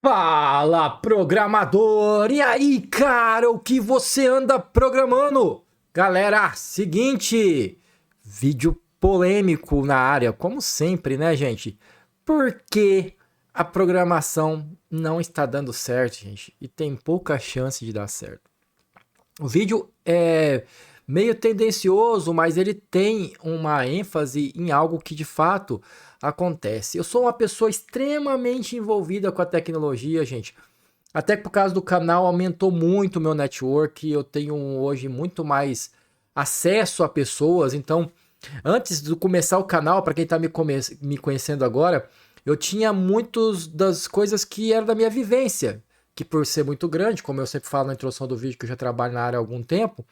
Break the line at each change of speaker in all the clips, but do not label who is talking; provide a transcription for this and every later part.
Fala, programador! E aí, cara, o que você anda programando? Galera, seguinte, vídeo polêmico na área, como sempre, né, gente? Porque a programação não está dando certo, gente, e tem pouca chance de dar certo. O vídeo é meio tendencioso, mas ele tem uma ênfase em algo que de fato acontece. Eu sou uma pessoa extremamente envolvida com a tecnologia, gente. Até que por causa do canal aumentou muito o meu network, eu tenho hoje muito mais acesso a pessoas. Então, antes de começar o canal, para quem está me conhecendo agora, eu tinha muitas das coisas que eram da minha vivência, que por ser muito grande, como eu sempre falo na introdução do vídeo, que eu já trabalho na área há algum tempo,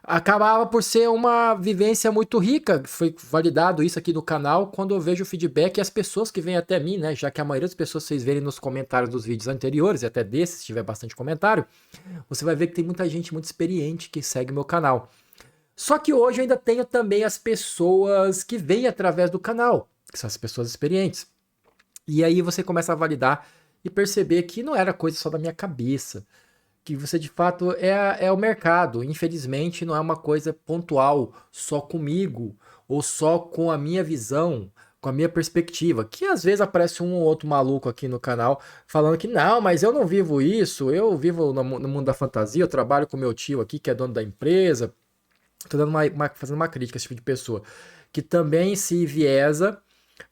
acabava por ser uma vivência muito rica. Foi validado isso aqui no canal quando eu vejo o feedback e as pessoas que vêm até mim, né? Já que a maioria das pessoas vocês verem nos comentários dos vídeos anteriores, e até desses, se tiver bastante comentário, você vai ver que tem muita gente muito experiente que segue meu canal. Só que hoje eu ainda tenho também as pessoas que vêm através do canal, que são as pessoas experientes. E aí você começa a validar e perceber que não era coisa só da minha cabeça, que você de fato é o mercado. Infelizmente, não é uma coisa pontual só comigo ou só com a minha visão, com a minha perspectiva. Que às vezes aparece um ou outro maluco aqui no canal falando que não, mas eu não vivo isso, eu vivo no mundo da fantasia, eu trabalho com meu tio aqui que é dono da empresa. Tô dando fazendo uma crítica a esse tipo de pessoa que também se enviesa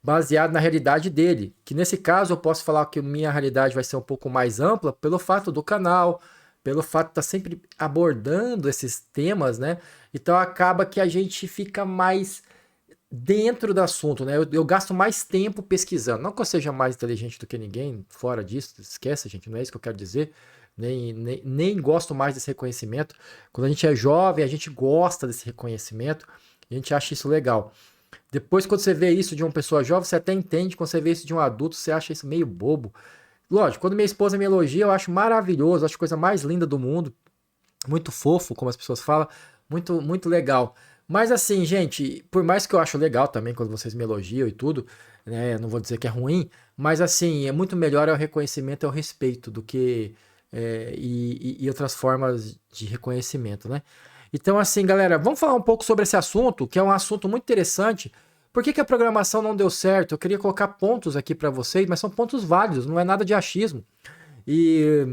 baseado na realidade dele. Que nesse caso eu posso falar que minha realidade vai ser um pouco mais ampla pelo fato do canal, pelo fato de estar sempre abordando esses temas, né? Então acaba que a gente fica mais dentro do assunto, né? Eu gasto mais tempo pesquisando. Não que eu seja mais inteligente do que ninguém, fora disso, esquece, gente, não é isso que eu quero dizer. Nem gosto mais desse reconhecimento. Quando a gente é jovem, a gente gosta desse reconhecimento, a gente acha isso legal. Depois, quando você vê isso de uma pessoa jovem, você até entende. Quando você vê isso de um adulto, você acha isso meio bobo. Lógico, quando minha esposa me elogia, eu acho maravilhoso, acho a coisa mais linda do mundo, muito fofo, como as pessoas falam, muito, muito legal. Mas assim, gente, por mais que eu acho legal também quando vocês me elogiam e tudo, né, não vou dizer que é ruim, mas assim, é muito melhor é o reconhecimento e o respeito do que e outras formas de reconhecimento, né? Então, assim, galera, vamos falar um pouco sobre esse assunto, que é um assunto muito interessante. Por que a programação não deu certo? Eu queria colocar pontos aqui para vocês, mas são pontos válidos, não é nada de achismo. E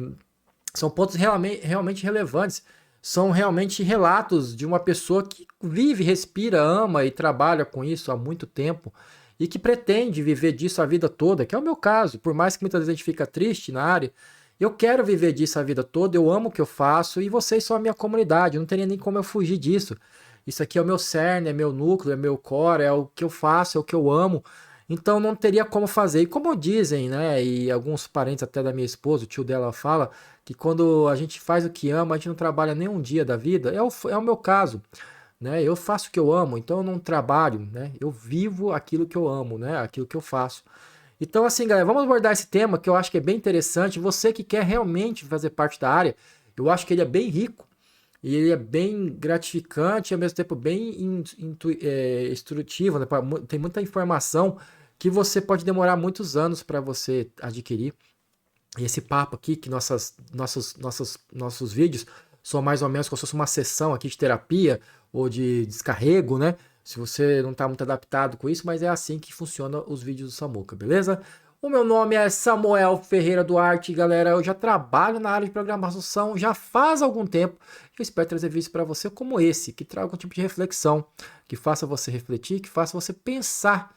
são pontos realmente relevantes. São realmente relatos de uma pessoa que vive, respira, ama e trabalha com isso há muito tempo e que pretende viver disso a vida toda, que é o meu caso. Por mais que muitas vezes a gente fica triste na área, eu quero viver disso a vida toda, eu amo o que eu faço e vocês são a minha comunidade, não teria nem como eu fugir disso. Isso aqui é o meu cerne, é meu núcleo, é meu core, é o que eu faço, é o que eu amo. Então não teria como fazer. E como dizem, né, e alguns parentes até da minha esposa, o tio dela fala, que quando a gente faz o que ama, a gente não trabalha nem um dia da vida. É o meu caso, né? Eu faço o que eu amo, então eu não trabalho, né? Eu vivo aquilo que eu amo, né? Aquilo que eu faço. Então, assim, galera, vamos abordar esse tema que eu acho que é bem interessante. Você que quer realmente fazer parte da área, eu acho que ele é bem rico e ele é bem gratificante e ao mesmo tempo bem instrutivo, né? Tem muita informação que você pode demorar muitos anos para você adquirir. E esse papo aqui, que nossos vídeos são mais ou menos como se fosse uma sessão aqui de terapia ou de descarrego, né? Se você não está muito adaptado com isso, mas é assim que funciona os vídeos do Samuca, beleza? O meu nome é Samuel Ferreira Duarte, galera. Eu já trabalho na área de programação já faz algum tempo. Eu espero trazer vídeos para você como esse, que traga algum tipo de reflexão, que faça você refletir, que faça você pensar.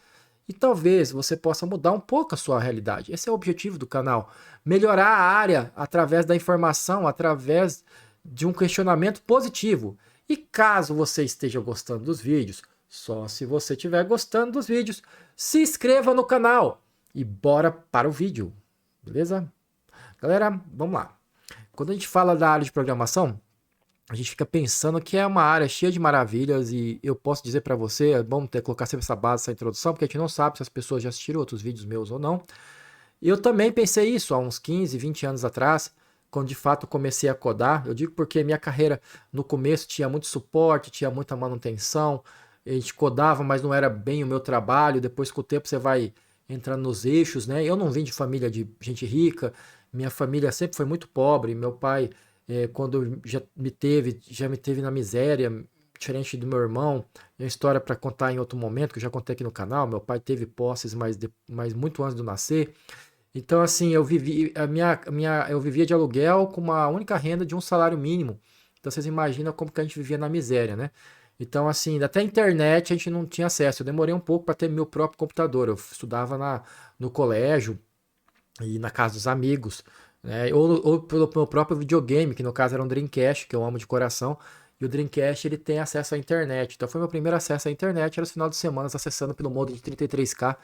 E talvez você possa mudar um pouco a sua realidade. Esse é o objetivo do canal. Melhorar a área através da informação, através de um questionamento positivo. E caso você esteja gostando dos vídeos, só se você estiver gostando dos vídeos, se inscreva no canal e bora para o vídeo. Beleza? Galera, vamos lá. Quando a gente fala da área de programação, a gente fica pensando que é uma área cheia de maravilhas e eu posso dizer para você, é bom colocar sempre essa base, essa introdução, porque a gente não sabe se as pessoas já assistiram outros vídeos meus ou não. Eu também pensei isso há uns 15, 20 anos atrás, quando de fato comecei a codar. Eu digo porque minha carreira no começo tinha muito suporte, tinha muita manutenção, a gente codava, mas não era bem o meu trabalho. Depois com o tempo você vai entrando nos eixos, né? Eu não vim de família de gente rica, Minha família sempre foi muito pobre. Meu pai, quando já me teve na miséria, diferente do meu irmão. É uma história para contar em outro momento, que eu já contei aqui no canal. Meu pai teve posses, mas muito antes de eu nascer. Então, assim, eu vivia de aluguel com uma única renda de um salário mínimo. Então, vocês imaginam como que a gente vivia na miséria, né? Então, assim, até a internet a gente não tinha acesso. Eu demorei um pouco para ter meu próprio computador. Eu estudava no colégio e na casa dos amigos, né? Ou pelo meu próprio videogame, que no caso era um Dreamcast, que eu amo de coração. E o Dreamcast ele tem acesso à internet. Então foi meu primeiro acesso à internet, era os final de semana acessando pelo modo de 33K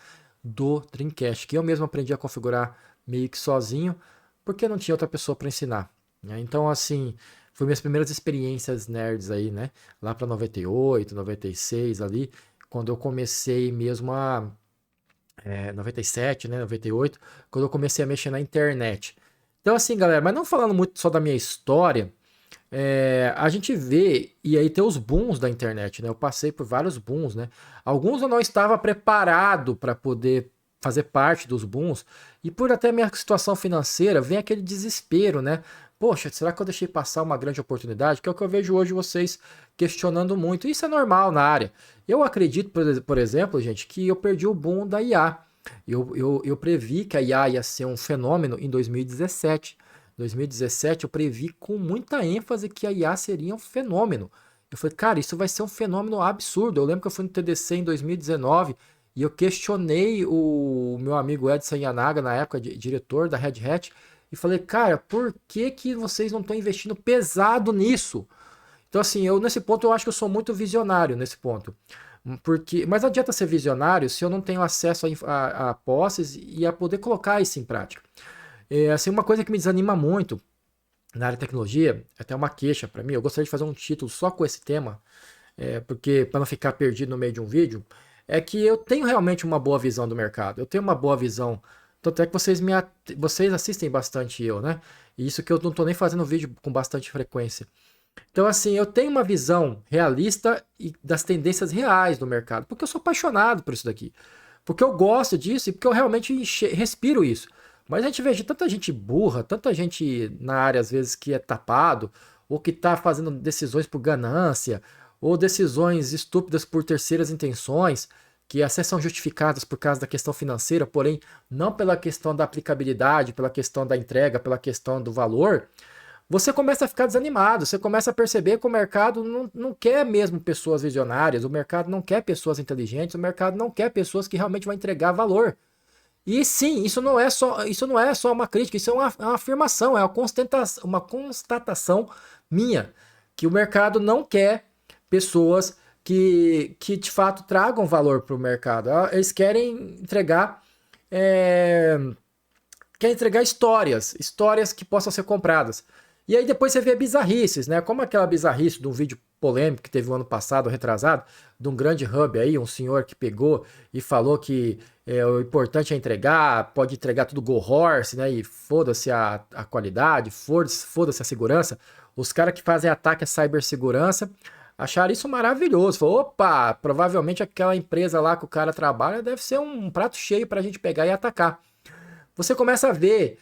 do Dreamcast, que eu mesmo aprendi a configurar meio que sozinho, porque não tinha outra pessoa para ensinar, né? Então assim, foi minhas primeiras experiências nerds aí, né? Lá para 98, 96 ali, quando eu comecei mesmo 97, né, 98, quando eu comecei a mexer na internet. Então assim, galera, mas não falando muito só da minha história, a gente vê, e aí tem os booms da internet, né? Eu passei por vários booms, né? Alguns eu não estava preparado para poder fazer parte dos booms, e por até minha situação financeira, vem aquele desespero, né? Poxa, será que eu deixei passar uma grande oportunidade? Que é o que eu vejo hoje vocês questionando muito. Isso é normal na área. Eu acredito, por exemplo, gente, que eu perdi o boom da IA. Eu previ que a IA ia ser um fenômeno em 2017. 2017 eu previ com muita ênfase que a IA seria um fenômeno. Eu falei, cara, isso vai ser um fenômeno absurdo. Eu lembro que eu fui no TDC em 2019 e eu questionei o meu amigo Edson Yanaga, na época, diretor da Red Hat, e falei, cara, por que que vocês não estão investindo pesado nisso? Então, assim, nesse ponto eu acho que eu sou muito visionário nesse ponto. Mas não adianta ser visionário se eu não tenho acesso a posses e a poder colocar isso em prática. Assim, uma coisa que me desanima muito na área de tecnologia, até uma queixa para mim, eu gostaria de fazer um título só com esse tema, porque para não ficar perdido no meio de um vídeo, é que eu tenho realmente uma boa visão do mercado. Eu tenho uma boa visão, tanto é que vocês assistem bastante eu, né? E isso que eu não tô nem fazendo vídeo com bastante frequência. Então, assim, eu tenho uma visão realista e das tendências reais do mercado, porque eu sou apaixonado por isso daqui. Porque eu gosto disso e porque eu realmente respiro isso. Mas a gente vê tanta gente burra, tanta gente na área, às vezes, que é tapado, ou que está fazendo decisões por ganância, ou decisões estúpidas por terceiras intenções, que até são justificadas por causa da questão financeira, porém não pela questão da aplicabilidade, pela questão da entrega, pela questão do valor. Você começa a ficar desanimado, você começa a perceber que o mercado não quer mesmo pessoas visionárias, o mercado não quer pessoas inteligentes, o mercado não quer pessoas que realmente vão entregar valor. E sim, isso não é só uma crítica, isso é uma afirmação, é uma constatação minha, que o mercado não quer pessoas que de fato tragam valor para o mercado. Eles é, querem entregar histórias que possam ser compradas. E aí depois você vê bizarrices, né? Como aquela bizarrice de um vídeo polêmico que teve o ano passado, retrasado, de um grande hub aí, um senhor que pegou e falou que o importante é entregar, pode entregar tudo go horse, né? E foda-se a qualidade, foda-se a segurança. Os caras que fazem ataque à cibersegurança acharam isso maravilhoso. Falou, opa, provavelmente aquela empresa lá que o cara trabalha deve ser um prato cheio pra gente pegar e atacar. Você começa a ver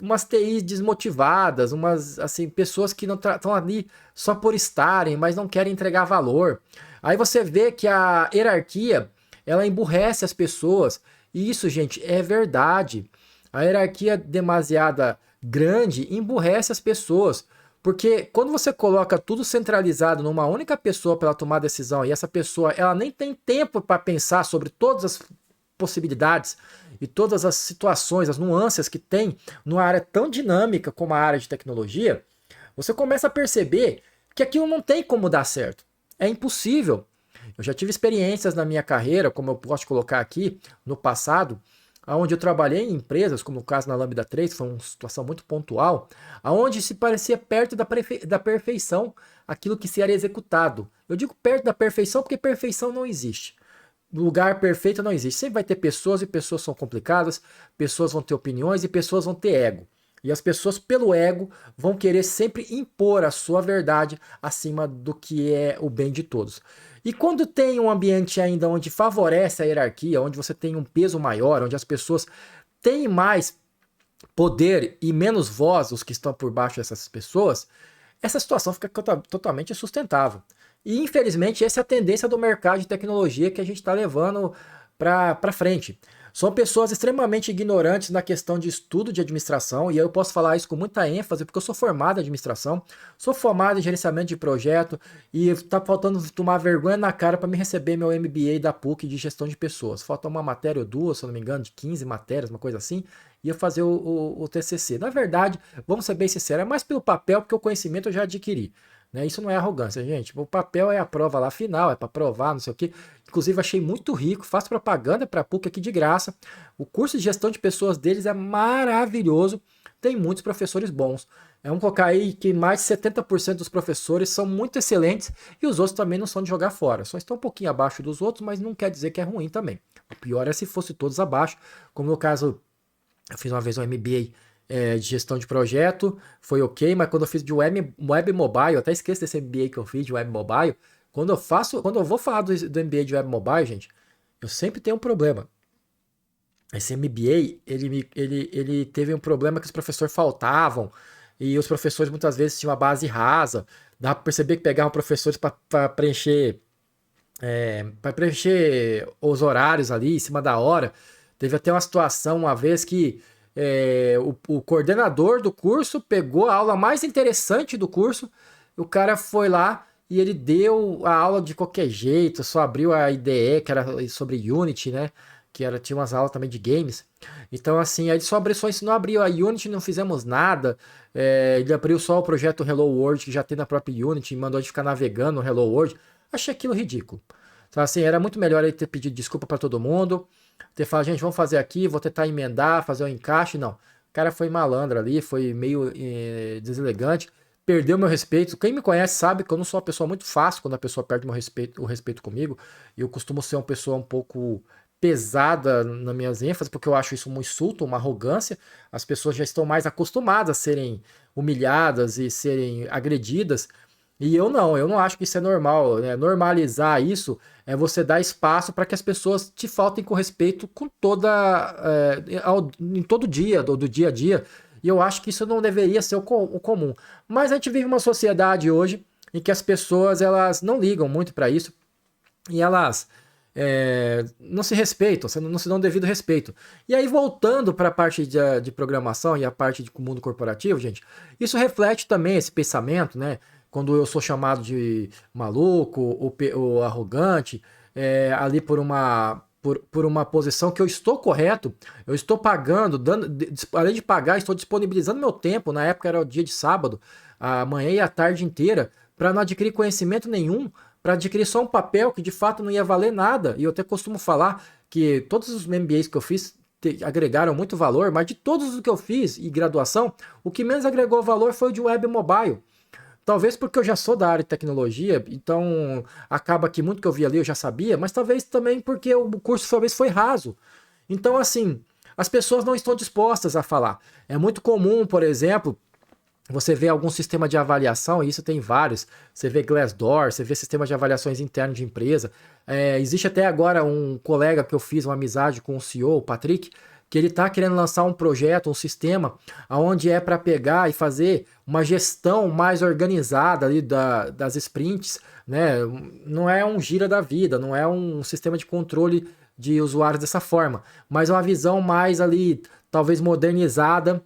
umas TIs desmotivadas, umas assim, pessoas que não estão ali só por estarem, mas não querem entregar valor. Aí você vê que a hierarquia, ela emburrece as pessoas. E isso, gente, é verdade. A hierarquia demasiada grande emburrece as pessoas. Porque quando você coloca tudo centralizado numa única pessoa para ela tomar decisão, e essa pessoa ela nem tem tempo para pensar sobre todas as possibilidades e todas as situações, as nuances que tem numa área tão dinâmica como a área de tecnologia, você começa a perceber que aquilo não tem como dar certo. É impossível. Eu já tive experiências na minha carreira, como eu posso colocar aqui, no passado, onde eu trabalhei em empresas, como no caso na Lambda 3, foi uma situação muito pontual, onde se parecia perto da perfeição aquilo que se era executado. Eu digo perto da perfeição porque perfeição não existe. Lugar perfeito não existe. Sempre vai ter pessoas e pessoas são complicadas, pessoas vão ter opiniões e pessoas vão ter ego. E as pessoas, pelo ego, vão querer sempre impor a sua verdade acima do que é o bem de todos. E quando tem um ambiente ainda onde favorece a hierarquia, onde você tem um peso maior, onde as pessoas têm mais poder e menos voz os que estão por baixo dessas pessoas, essa situação fica totalmente insustentável. E infelizmente essa é a tendência do mercado de tecnologia que a gente está levando para frente. São pessoas extremamente ignorantes na questão de estudo de administração, e eu posso falar isso com muita ênfase, porque eu sou formado em administração, sou formado em gerenciamento de projeto, e está faltando tomar vergonha na cara para me receber meu MBA da PUC de gestão de pessoas. Falta uma matéria ou duas, se eu não me engano, de 15 matérias, uma coisa assim, e eu fazer o TCC. Na verdade, vamos ser bem sinceros, é mais pelo papel, porque o conhecimento eu já adquiri. Né? Isso não é arrogância, gente. O papel é a prova lá final, é para provar, não sei o quê. Inclusive, achei muito rico, faço propaganda para a PUC aqui de graça. O curso de gestão de pessoas deles é maravilhoso, tem muitos professores bons. Vamos colocar aí que mais de 70% dos professores são muito excelentes e os outros também não são de jogar fora. Só estão um pouquinho abaixo dos outros, mas não quer dizer que é ruim também. O pior é se fosse todos abaixo, como no caso, eu fiz uma vez um MBA de gestão de projeto, foi ok, mas quando eu fiz de web mobile, eu até esqueço desse MBA que eu fiz de web mobile, quando eu vou falar do MBA de web mobile, gente, eu sempre tenho um problema. Esse MBA, ele teve um problema que os professores faltavam, e os professores muitas vezes tinham uma base rasa, dá para perceber que pegavam professores para preencher os horários ali em cima da hora. Teve até uma situação uma vez que o coordenador do curso pegou a aula mais interessante do curso, o cara foi lá e ele deu a aula de qualquer jeito, só abriu a IDE, que era sobre Unity, né? Tinha umas aulas também de games. Então, assim, aí só ensinou a abrir a Unity, não fizemos nada. Ele abriu só o projeto Hello World, que já tem na própria Unity, e mandou a gente ficar navegando no Hello World. Achei aquilo ridículo. Então, assim, era muito melhor ele ter pedido desculpa para todo mundo, ter falado, gente, vamos fazer aqui, vou tentar emendar, fazer um encaixe. Não. O cara foi malandro ali, foi meio deselegante, perdeu meu respeito. Quem me conhece sabe que eu não sou uma pessoa muito fácil quando a pessoa perde o respeito comigo. Eu costumo ser uma pessoa um pouco pesada nas minhas ênfases, porque eu acho isso um insulto, uma arrogância. As pessoas já estão mais acostumadas a serem humilhadas e serem agredidas. E eu não acho que isso é normal, né? Normalizar isso é você dar espaço para que as pessoas te faltem com respeito com em todo dia, do dia a dia. E eu acho que isso não deveria ser o comum. Mas a gente vive uma sociedade hoje em que as pessoas elas não ligam muito para isso e elas não se respeitam, não se dão devido respeito. E aí, voltando para a parte de programação e a parte do mundo corporativo, gente, isso reflete também esse pensamento, né? Quando eu sou chamado de maluco ou arrogante, ali por uma posição que eu estou correto, eu estou pagando, além de pagar, estou disponibilizando meu tempo, na época era o dia de sábado, a manhã e a tarde inteira, para não adquirir conhecimento nenhum, para adquirir só um papel que de fato não ia valer nada. E eu até costumo falar que todos os MBAs que eu fiz agregaram muito valor, mas de todos os que eu fiz e graduação, o que menos agregou valor foi o de web mobile. Talvez porque eu já sou da área de tecnologia, então acaba que muito que eu vi ali eu já sabia, mas talvez também porque o curso talvez foi raso. Então, assim, as pessoas não estão dispostas a falar. É muito comum, por exemplo, você vê algum sistema de avaliação, e isso tem vários. Você vê Glassdoor, você vê sistema de avaliações internos de empresa. Existe até agora um colega que eu fiz uma amizade com o CEO, o Patrick, que ele está querendo lançar um projeto, um sistema, onde é para pegar e fazer uma gestão mais organizada ali das sprints, né? Não é um gira da vida, não é um sistema de controle de usuários dessa forma, mas é uma visão mais ali, talvez modernizada,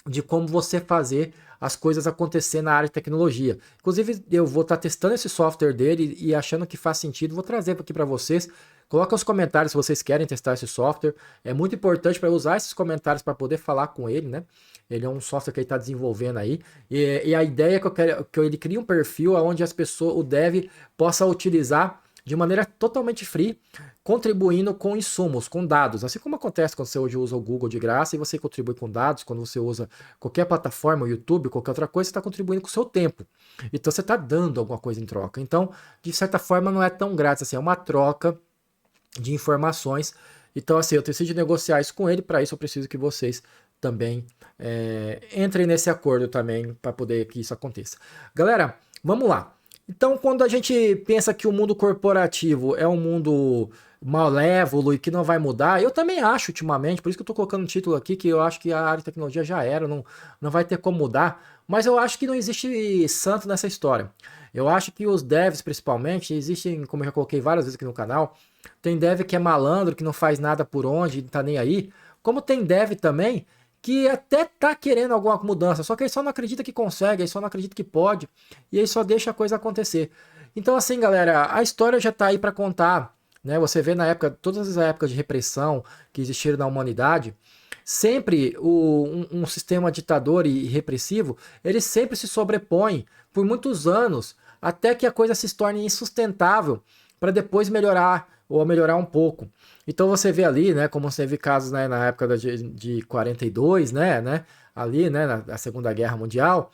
de como você fazer as coisas acontecer na área de tecnologia. Inclusive, eu vou estar testando esse software dele e achando que faz sentido, vou trazer aqui para vocês. Coloca nos comentários se vocês querem testar esse software. É muito importante para usar esses comentários para poder falar com ele, né? Ele é um software que ele está desenvolvendo aí. E a ideia é que ele crie um perfil onde as pessoas, o dev, possa utilizar de maneira totalmente free, contribuindo com insumos, com dados. Assim como acontece quando você hoje usa o Google de graça e você contribui com dados, quando você usa qualquer plataforma, o YouTube, qualquer outra coisa, você está contribuindo com o seu tempo. Então você está dando alguma coisa em troca. Então, de certa forma, não é tão grátis assim, é uma troca de informações. Então, assim, eu preciso de negociar isso com ele, para isso eu preciso que vocês também entrem nesse acordo também, para poder que isso aconteça. Galera, vamos lá. Então, quando a gente pensa que o mundo corporativo é um mundo malévolo e que não vai mudar. Eu também acho, ultimamente, por isso que eu tô colocando um título aqui, que eu acho que a área de tecnologia já era, não vai ter como mudar. Mas eu acho que não existe santo nessa história. Eu acho que os devs, principalmente, existem, como eu já coloquei várias vezes aqui no canal, tem dev que é malandro, que não faz nada por onde, não tá nem aí. Como tem dev também que até tá querendo alguma mudança, só que ele só não acredita que consegue, ele só não acredita que pode, e aí só deixa a coisa acontecer. Então assim, galera, a história já tá aí para contar, né? Você vê na época, todas as épocas de repressão que existiram na humanidade, sempre um sistema ditador e repressivo, ele sempre se sobrepõe por muitos anos, até que a coisa se torne insustentável, para depois melhorar, ou melhorar um pouco. Então você vê ali, né, como você vê casos, né, na época de 42, né, ali, né, na Segunda Guerra Mundial,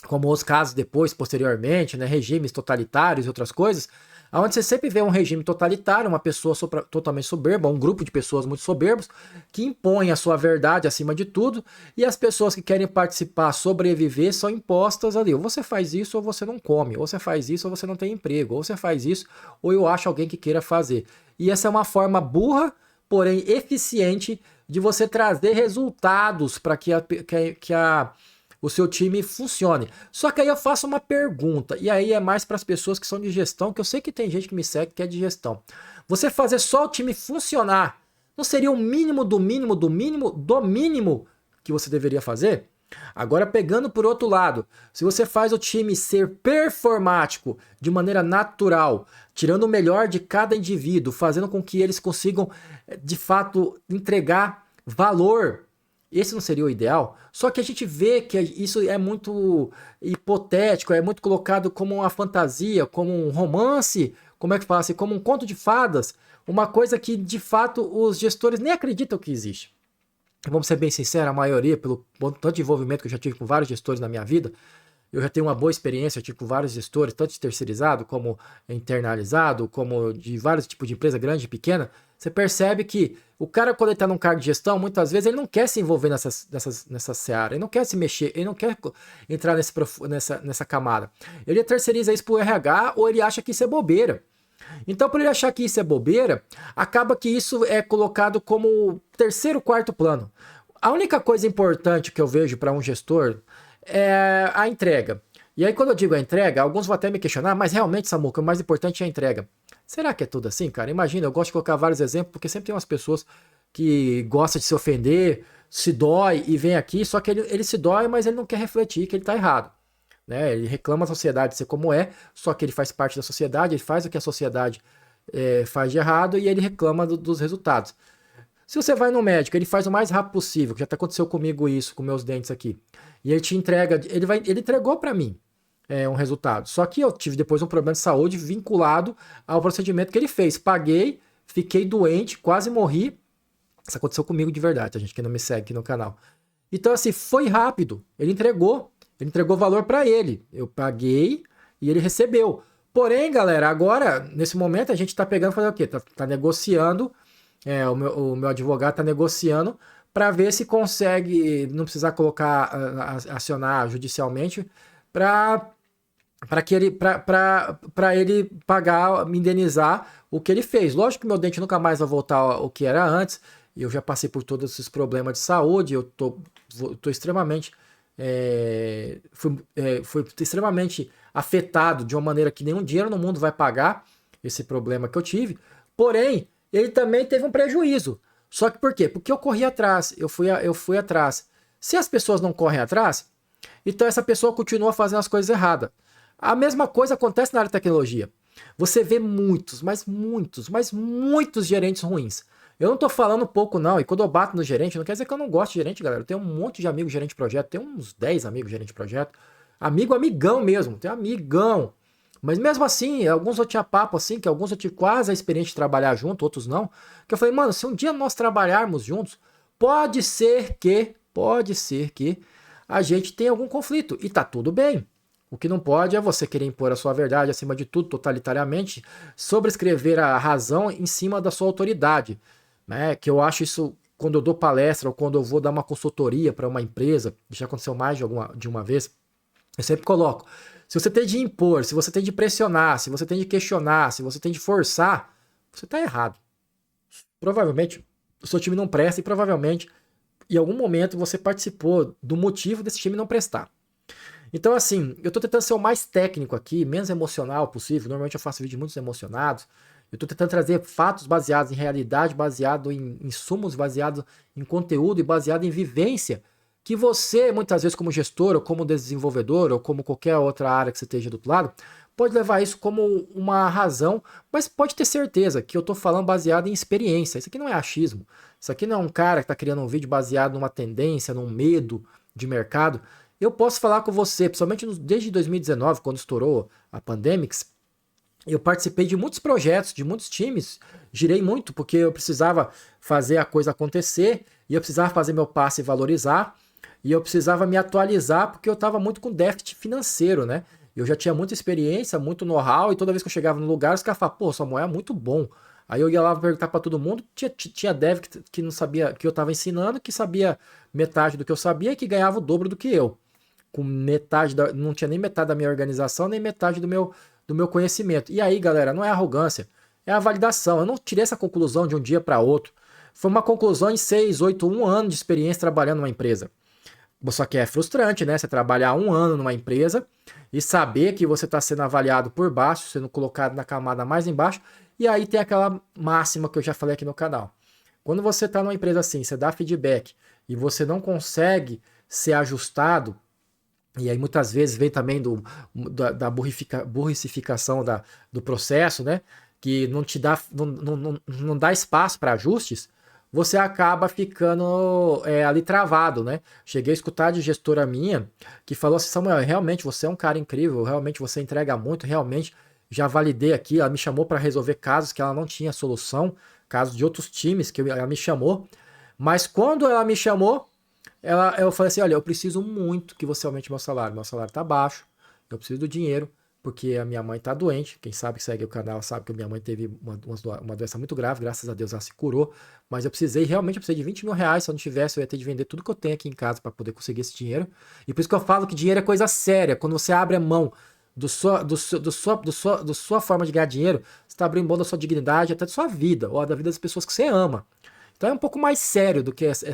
como os casos depois, posteriormente, né, regimes totalitários e outras coisas, onde você sempre vê um regime totalitário, uma pessoa totalmente soberba, um grupo de pessoas muito soberbos, que impõem a sua verdade acima de tudo, e as pessoas que querem participar, sobreviver, são impostas ali. Ou você faz isso ou você não come, ou você faz isso ou você não tem emprego, ou você faz isso ou eu acho alguém que queira fazer. E essa é uma forma burra, porém eficiente, de você trazer resultados para que o seu time funcione. Só que aí eu faço uma pergunta, e aí é mais para as pessoas que são de gestão, que eu sei que tem gente que me segue que é de gestão. Você fazer só o time funcionar, não seria o mínimo do mínimo do mínimo do mínimo que você deveria fazer? Agora pegando por outro lado, se você faz o time ser performático de maneira natural, tirando o melhor de cada indivíduo, fazendo com que eles consigam de fato entregar valor, esse não seria o ideal? Só que a gente vê que isso é muito hipotético, é muito colocado como uma fantasia, como um romance, como é que fala assim, como um conto de fadas, uma coisa que de fato os gestores nem acreditam que existe. Vamos ser bem sinceros, a maioria, pelo tanto de envolvimento que eu já tive com vários gestores na minha vida, eu já tenho uma boa experiência, eu tive com vários gestores, tanto de terceirizado como internalizado, como de vários tipos de empresa, grande e pequena. Você percebe que o cara, quando ele está num cargo de gestão, muitas vezes ele não quer se envolver nessa seara, ele não quer se mexer, ele não quer entrar nessa camada. Ele terceiriza isso para o RH ou ele acha que isso é bobeira. Então, por ele achar que isso é bobeira, acaba que isso é colocado como terceiro, quarto plano. A única coisa importante que eu vejo para um gestor é a entrega. E aí, quando eu digo a entrega, alguns vão até me questionar, mas realmente, Samuca, o mais importante é a entrega. Será que é tudo assim, cara? Imagina, eu gosto de colocar vários exemplos, porque sempre tem umas pessoas que gostam de se ofender, se dói e vem aqui, só que ele se dói, mas ele não quer refletir que ele está errado. Né? Ele reclama da sociedade ser como é, só que ele faz parte da sociedade, ele faz o que a sociedade faz de errado e ele reclama dos resultados. Se você vai no médico, ele faz o mais rápido possível, que já aconteceu comigo isso, com meus dentes aqui, e ele te entrega, ele entregou para mim um resultado. Só que eu tive depois um problema de saúde vinculado ao procedimento que ele fez. Paguei, fiquei doente, quase morri. Isso aconteceu comigo de verdade, a gente que não me segue aqui no canal. Então assim, foi rápido, ele entregou valor para ele. Eu paguei e ele recebeu. Porém, galera, agora, nesse momento, a gente tá pegando fazer o quê? Tá negociando, o meu advogado tá negociando para ver se consegue, não precisar colocar, acionar judicialmente, para ele pagar, me indenizar o que ele fez. Lógico que meu dente nunca mais vai voltar ao que era antes, eu já passei por todos esses problemas de saúde, eu tô extremamente... foi extremamente afetado de uma maneira que nenhum dinheiro no mundo vai pagar esse problema que eu tive. Porém, ele também teve um prejuízo. Só que por quê? Porque eu corri atrás, eu fui atrás. Se as pessoas não correm atrás, então essa pessoa continua fazendo as coisas erradas. A mesma coisa acontece na área de tecnologia. Você vê muitos gerentes ruins. Eu não tô falando pouco, não. E quando eu bato no gerente, não quer dizer que eu não gosto de gerente, galera. Eu tenho um monte de amigos gerente de projeto. Tenho uns 10 amigos gerente de projeto. Amigão mesmo. Tenho amigão. Mas mesmo assim, alguns eu tinha papo assim, que alguns eu tive quase a experiência de trabalhar junto, outros não. Que eu falei, mano, se um dia nós trabalharmos juntos, pode ser que a gente tenha algum conflito. E tá tudo bem. O que não pode é você querer impor a sua verdade acima de tudo, totalitariamente, sobrescrever a razão em cima da sua autoridade. Né, que eu acho isso, quando eu dou palestra ou quando eu vou dar uma consultoria para uma empresa, já aconteceu mais de uma vez, eu sempre coloco, se você tem de impor, se você tem de pressionar, se você tem de questionar, se você tem de forçar, você está errado. Provavelmente o seu time não presta e provavelmente em algum momento você participou do motivo desse time não prestar. Então, assim, eu tô tentando ser o mais técnico aqui, menos emocional possível. Normalmente eu faço vídeos muito emocionados. Eu tô tentando trazer fatos baseados em realidade, baseado em insumos, baseado em conteúdo e baseado em vivência, que você, muitas vezes, como gestor, ou como desenvolvedor, ou como qualquer outra área que você esteja do outro lado, pode levar isso como uma razão, mas pode ter certeza que eu tô falando baseado em experiência. Isso aqui não é achismo. Isso aqui não é um cara que tá criando um vídeo baseado numa tendência, num medo de mercado. Eu posso falar com você, principalmente desde 2019, quando estourou a Pandemics, eu participei de muitos projetos, de muitos times, girei muito, porque eu precisava fazer a coisa acontecer, e eu precisava fazer meu passe valorizar, e eu precisava me atualizar, porque eu estava muito com déficit financeiro, né? Eu já tinha muita experiência, muito know-how, e toda vez que eu chegava no lugar, os caras falavam, pô, Samuel é muito bom. Aí eu ia lá perguntar para todo mundo, tinha dev que não sabia, que eu estava ensinando, que sabia metade do que eu sabia e que ganhava o dobro do que eu. Com metade não tinha nem metade da minha organização, nem metade do meu conhecimento. E aí, galera, não é arrogância, é a validação. Eu não tirei essa conclusão de um dia para outro. Foi uma conclusão em 6, 8, 1 ano de experiência trabalhando numa empresa. Só que é frustrante, né? Você trabalhar 1 ano numa empresa e saber que você está sendo avaliado por baixo, sendo colocado na camada mais embaixo. E aí tem aquela máxima que eu já falei aqui no canal. Quando você está numa empresa assim, você dá feedback e você não consegue ser ajustado, e aí muitas vezes vem também da burrificação do processo, né? Que não te dá, não dá espaço para ajustes, você acaba ficando ali travado, né? Cheguei a escutar de gestora minha que falou assim, Samuel, realmente você é um cara incrível, realmente você entrega muito, realmente já validei aqui, ela me chamou para resolver casos que ela não tinha solução, casos de outros times que ela me chamou, mas quando ela me chamou, eu falei assim, olha, eu preciso muito que você aumente meu salário tá baixo, eu preciso do dinheiro, porque a minha mãe tá doente, quem sabe que segue o canal sabe que a minha mãe teve uma doença muito grave, graças a Deus ela se curou, mas eu realmente precisei de 20 mil reais, se eu não tivesse eu ia ter de vender tudo que eu tenho aqui em casa para poder conseguir esse dinheiro, e por isso que eu falo que dinheiro é coisa séria, quando você abre a mão da sua forma de ganhar dinheiro, você está abrindo mão da sua dignidade, até da sua vida, ou da vida das pessoas que você ama. Então é um pouco mais sério do que essa.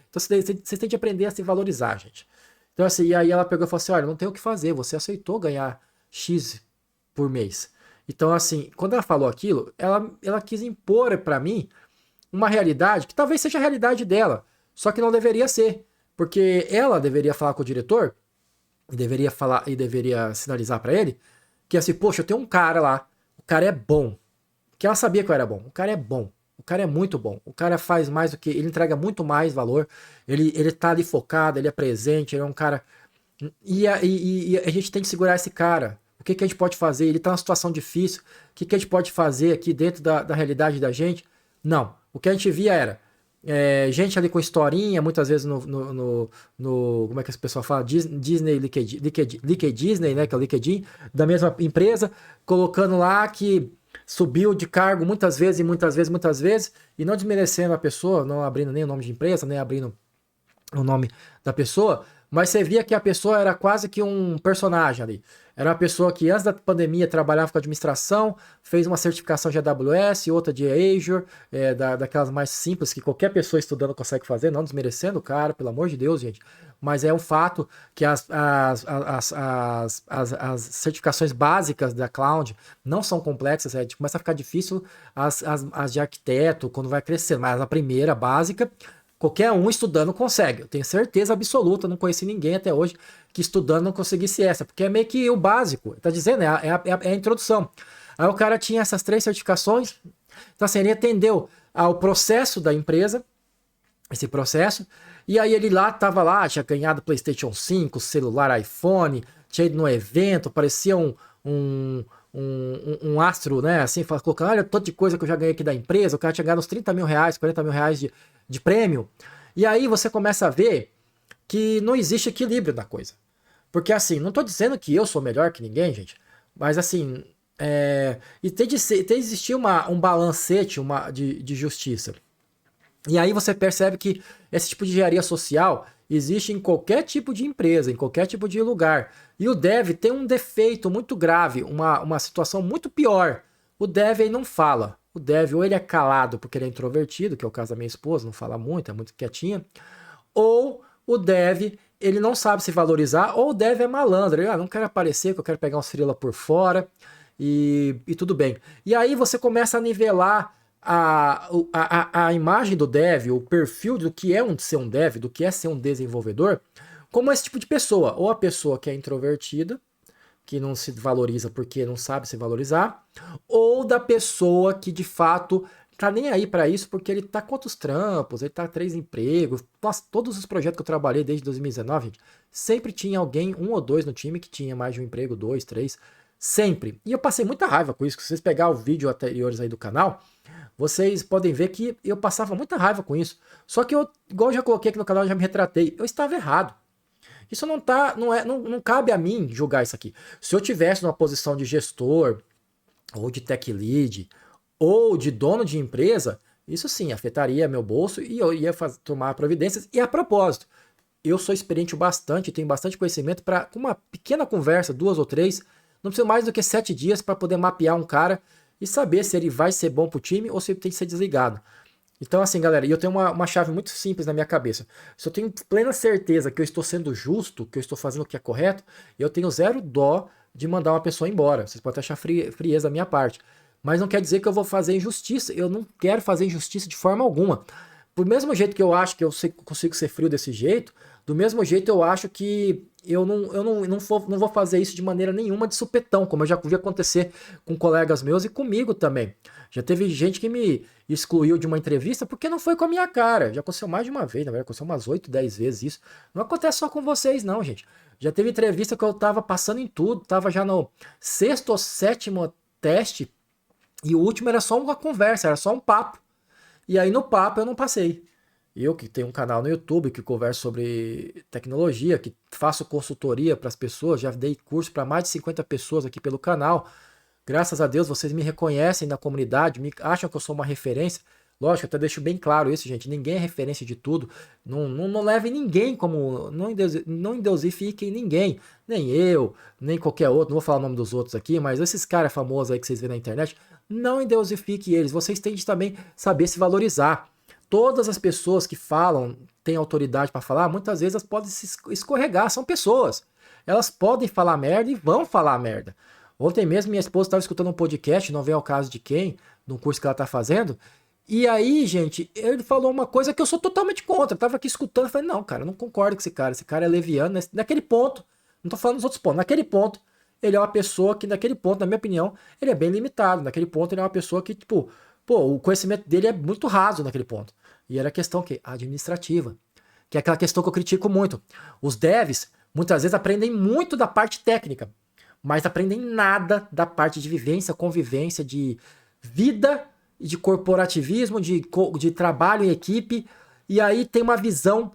Então vocês têm que aprender a se valorizar, gente. Então assim, e aí ela pegou e falou assim, olha, não tem o que fazer, você aceitou ganhar X por mês. Então assim, quando ela falou aquilo, ela quis impor para mim uma realidade que talvez seja a realidade dela, só que não deveria ser. Porque ela deveria falar com o diretor, e deveria sinalizar para ele, que assim, poxa, eu tenho um cara lá, o cara é bom. Que ela sabia que eu era bom, o cara é bom. O cara é muito bom. O cara faz mais do que. Ele entrega muito mais valor. Ele tá ali focado, ele é presente, ele é um cara. E a gente tem que segurar esse cara. O que a gente pode fazer? Ele tá numa situação difícil. O que a gente pode fazer aqui dentro da realidade da gente? Não. O que a gente via era gente ali com historinha, muitas vezes no como é que esse pessoal fala? Disney, Liquid Disney, né? Que é o LinkedIn, da mesma empresa, colocando lá que subiu de cargo muitas vezes, e não desmerecendo a pessoa, não abrindo nem o nome de empresa, nem abrindo o nome da pessoa, mas você via que a pessoa era quase que um personagem ali. Era uma pessoa que antes da pandemia trabalhava com administração, fez uma certificação de AWS, outra de Azure, daquelas mais simples que qualquer pessoa estudando consegue fazer, não desmerecendo o cara, pelo amor de Deus, gente. Mas é um fato que as certificações básicas da cloud não são complexas, começa a ficar difícil as de arquiteto, quando vai crescendo, mas a primeira, básica, qualquer um estudando consegue. Eu tenho certeza absoluta, não conheci ninguém até hoje que estudando não conseguisse essa, porque é meio que o básico. Tá dizendo, é a introdução. Aí o cara tinha essas 3 certificações, então assim, ele atendeu ao processo da empresa, esse processo, e aí ele tava lá, tinha ganhado PlayStation 5, celular, iPhone, tinha ido no evento, parecia um astro, né, assim, colocando, olha, tanto de coisa que eu já ganhei aqui da empresa, o cara tinha ganhado uns 30 mil reais, 40 mil reais de prêmio, e aí você começa a ver que não existe equilíbrio da coisa. Porque assim, não tô dizendo que eu sou melhor que ninguém, gente, mas assim, e tem de existir um balancete de justiça. E aí você percebe que esse tipo de engenharia social existe em qualquer tipo de empresa, em qualquer tipo de lugar. E o dev tem um defeito muito grave, uma situação muito pior. O dev aí não fala. o dev ou ele é calado porque ele é introvertido, que é o caso da minha esposa, não fala muito, é muito quietinha, ou o dev, ele não sabe se valorizar, ou o dev é malandro, ele, não quero aparecer, que eu quero pegar uns freela por fora, e tudo bem. E aí você começa a nivelar a imagem do dev, o perfil do que é ser um dev, do que é ser um desenvolvedor, como esse tipo de pessoa. Ou a pessoa que é introvertida, que não se valoriza porque não sabe se valorizar, ou da pessoa que de fato tá nem aí para isso porque ele tá com outros trampos, ele tá 3 empregos. Nossa, todos os projetos que eu trabalhei desde 2019, gente, sempre tinha alguém, 1 ou 2 no time que tinha mais de um emprego, 2, 3, sempre. E eu passei muita raiva com isso. Se vocês pegar o vídeo anteriores aí do canal, vocês podem ver que eu passava muita raiva com isso. Só que eu, igual eu já coloquei aqui no canal, eu já me retratei, eu estava errado. Isso não cabe a mim julgar isso aqui. Se eu tivesse numa posição de gestor, ou de tech lead, ou de dono de empresa, isso sim afetaria meu bolso e eu ia tomar providências. E a propósito, eu sou experiente o bastante, tenho bastante conhecimento para, com uma pequena conversa, 2 ou 3, não preciso mais do que 7 dias para poder mapear um cara e saber se ele vai ser bom para o time ou se ele tem que ser desligado. Então, assim, galera, eu tenho uma chave muito simples na minha cabeça. Se eu tenho plena certeza que eu estou sendo justo, que eu estou fazendo o que é correto, eu tenho zero dó de mandar uma pessoa embora. Vocês podem achar frieza da minha parte. Mas não quer dizer que eu vou fazer injustiça. Eu não quero fazer injustiça de forma alguma. Do mesmo jeito que eu acho que eu consigo ser frio desse jeito, do mesmo jeito eu acho que eu não vou fazer isso de maneira nenhuma de supetão, como eu já vi acontecer com colegas meus e comigo também. Já teve gente que me excluiu de uma entrevista porque não foi com a minha cara. Já aconteceu mais de uma vez, na verdade, aconteceu umas 8, 10 vezes isso. Não acontece só com vocês, não, gente. Já teve entrevista que eu tava passando em tudo, tava já no 6º ou 7º teste, e o último era só uma conversa, era só um papo. E aí no papo eu não passei. Eu que tenho um canal no YouTube que converso sobre tecnologia, que faço consultoria para as pessoas, já dei curso para mais de 50 pessoas aqui pelo canal. Graças a Deus vocês me reconhecem na comunidade, me acham que eu sou uma referência. Lógico, eu até deixo bem claro isso, gente. Ninguém é referência de tudo. Não leve ninguém como. Não endeusifiquem ninguém. Nem eu, nem qualquer outro. Não vou falar o nome dos outros aqui, mas esses caras famosos aí que vocês vêem na internet, não endeusifiquem eles. Vocês têm de também saber se valorizar. Todas as pessoas que falam, têm autoridade para falar, muitas vezes elas podem se escorregar. São pessoas. Elas podem falar merda e vão falar merda. Ontem mesmo minha esposa estava escutando um podcast, não vem ao caso de quem, no curso que ela está fazendo. E aí, gente, ele falou uma coisa que eu sou totalmente contra. Eu tava aqui escutando e falei, não, cara, eu não concordo com esse cara. Esse cara é leviano. Naquele ponto, não tô falando dos outros pontos, naquele ponto, ele é uma pessoa que, naquele ponto, na minha opinião, ele é bem limitado. Naquele ponto, ele é uma pessoa que, tipo, o conhecimento dele é muito raso naquele ponto. E era questão que administrativa, que é aquela questão que eu critico muito. Os devs, muitas vezes, aprendem muito da parte técnica, mas aprendem nada da parte de vivência, convivência, de vida, de corporativismo, de trabalho em equipe, e aí tem uma visão